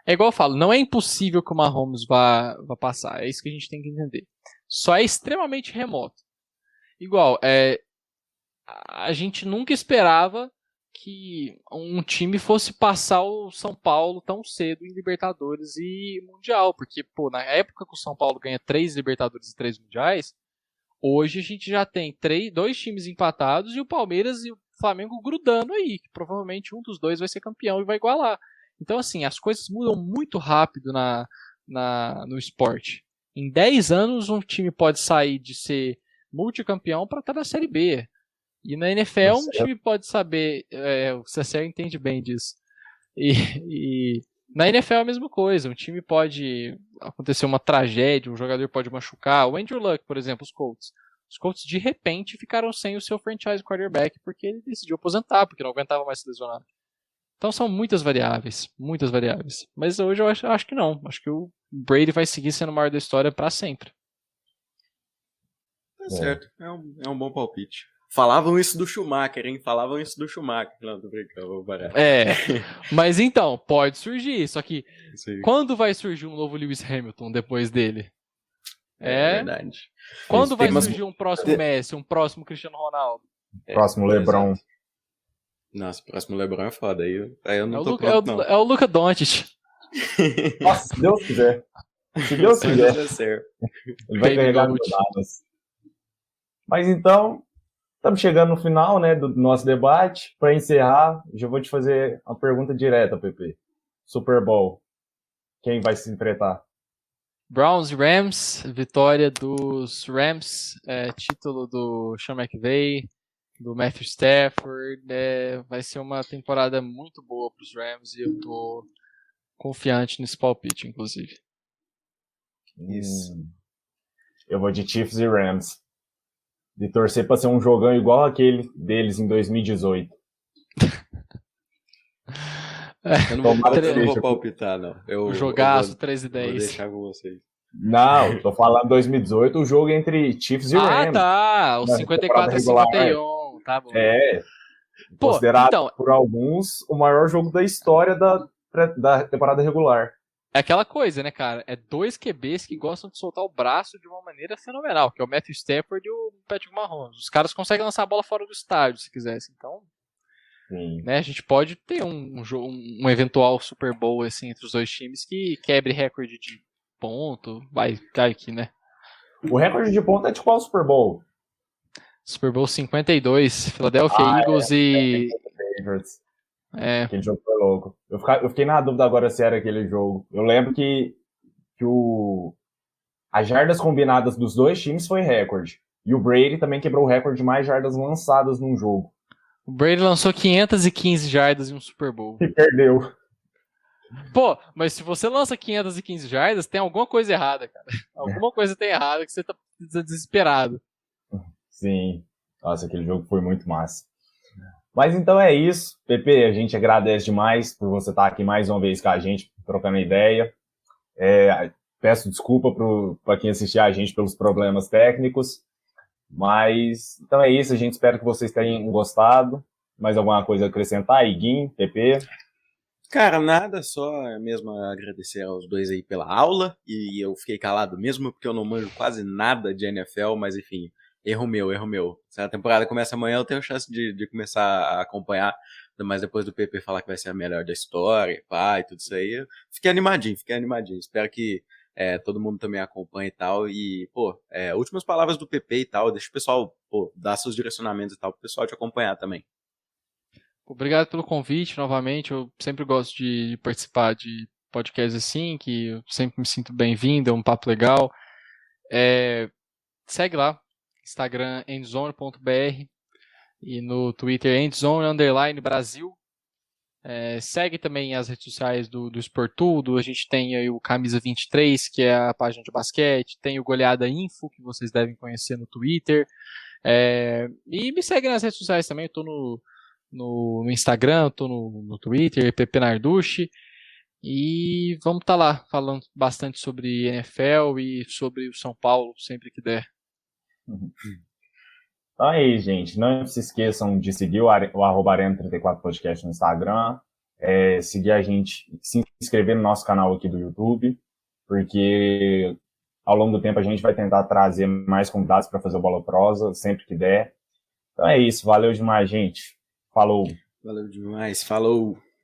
é igual eu falo, não é impossível que o Mahomes vá passar, é isso que a gente tem que entender. Só é extremamente remoto. Igual, a gente nunca esperava que um time fosse passar o São Paulo tão cedo em Libertadores e Mundial, porque, pô, na época que o São Paulo ganha 3 Libertadores e 3 Mundiais, hoje a gente já tem 2 times empatados e o Palmeiras e o Flamengo grudando aí, que provavelmente um dos dois vai ser campeão e vai igualar. Então, assim, as coisas mudam muito rápido no esporte. Em 10 anos, um time pode sair de ser multicampeão para estar na Série B. E na NFL, um time pode saber. O Cecel entende bem disso. E na NFL é a mesma coisa. Um time pode acontecer uma tragédia, um jogador pode machucar. O Andrew Luck, por exemplo, os Colts. Os Colts de repente ficaram sem o seu franchise quarterback porque ele decidiu aposentar, porque não aguentava mais se lesionar. Então são muitas variáveis, muitas variáveis. Mas hoje eu acho que não. Acho que o Brady vai seguir sendo o maior da história para sempre. Tá certo, é um bom palpite. Falavam isso do Schumacher, hein? Falavam isso do Schumacher. Não, tô brincando, vou parar. Mas então, pode surgir. Só que quando vai surgir um novo Lewis Hamilton depois dele? É verdade. Quando vai surgir um próximo Messi, um próximo Cristiano Ronaldo? Próximo LeBron. Nossa, o próximo LeBron é foda. Aí eu não tô pronto, não. É o Luka Doncic. Nossa, se Deus quiser. Se Deus quiser. Ele vai carregar rodadas. Mas então, estamos chegando no final, né, do nosso debate. Para encerrar, já vou te fazer uma pergunta direta, Pepe. Super Bowl. Quem vai se enfrentar? Browns e Rams, vitória dos Rams, título do Sean McVay, do Matthew Stafford. Vai ser uma temporada muito boa para os Rams e eu tô confiante nesse palpite, inclusive. Isso. Eu vou de Chiefs e Rams. De torcer para ser um jogão igual aquele deles em 2018. Eu não vou palpitar, não. O jogaço 3 e 10. Vou deixar com vocês. Não, tô falando 2018, o jogo entre Chiefs e Rams. Ah, tá. O 54-51. Tá bom. Considerado por alguns o maior jogo da história da temporada regular. É aquela coisa, né, cara? É 2 QBs que gostam de soltar o braço de uma maneira fenomenal, que é o Matthew Stafford e o Patrick Mahomes. Os caras conseguem lançar a bola fora do estádio, se quisessem. Então, né, a gente pode ter um eventual Super Bowl assim, entre os dois times que quebre recorde de ponto. Vai aqui, né? O recorde de ponto é de qual Super Bowl? Super Bowl 52, Philadelphia Eagles e... Aquele jogo foi louco. Eu fiquei na dúvida agora se era aquele jogo. Eu lembro que as jardas combinadas dos dois times foi recorde. E o Brady também quebrou o recorde de mais jardas lançadas num jogo. O Brady lançou 515 jardas em um Super Bowl. E perdeu. Pô, mas se você lança 515 jardas, tem alguma coisa errada, cara. Alguma coisa tem errada que você tá desesperado. Sim. Nossa, aquele jogo foi muito massa. Mas então é isso. Pepe, a gente agradece demais por você estar aqui mais uma vez com a gente, trocando ideia. Peço desculpa para quem assistiu a gente pelos problemas técnicos. Mas então é isso. A gente espera que vocês tenham gostado. Mais alguma coisa a acrescentar? Iguinho, Pepe? Cara, nada, só mesmo agradecer aos dois aí pela aula. E eu fiquei calado mesmo porque eu não manjo quase nada de NFL, mas enfim... Erro meu. Se a temporada começa amanhã, eu tenho chance de começar a acompanhar, mas depois do PP falar que vai ser a melhor da história, e tudo isso aí, eu fiquei animadinho. Espero que todo mundo também acompanhe e tal. E, últimas palavras do PP e tal, deixa o pessoal, dar seus direcionamentos e tal, pro pessoal te acompanhar também. Obrigado pelo convite, novamente. Eu sempre gosto de participar de podcasts assim, que eu sempre me sinto bem-vindo, é um papo legal. Segue lá. Instagram endzone.br e no Twitter endzone_Brasil. Segue também as redes sociais do Esportudo. A gente tem aí o Camisa 23, que é a página de basquete. Tem o Goleada Info, que vocês devem conhecer no Twitter. E me segue nas redes sociais também. Eu tô no Instagram, tô no Twitter, Pepe Narducci. E vamos estar lá falando bastante sobre NFL e sobre o São Paulo, sempre que der. Então é isso, gente. Não se esqueçam de seguir o @Arena34 Podcast no Instagram, seguir a gente, se inscrever no nosso canal aqui do YouTube, porque ao longo do tempo a gente vai tentar trazer mais convidados para fazer o Bola Prosa, sempre que der. Então é isso. Valeu demais, gente. Falou. Valeu demais. Falou.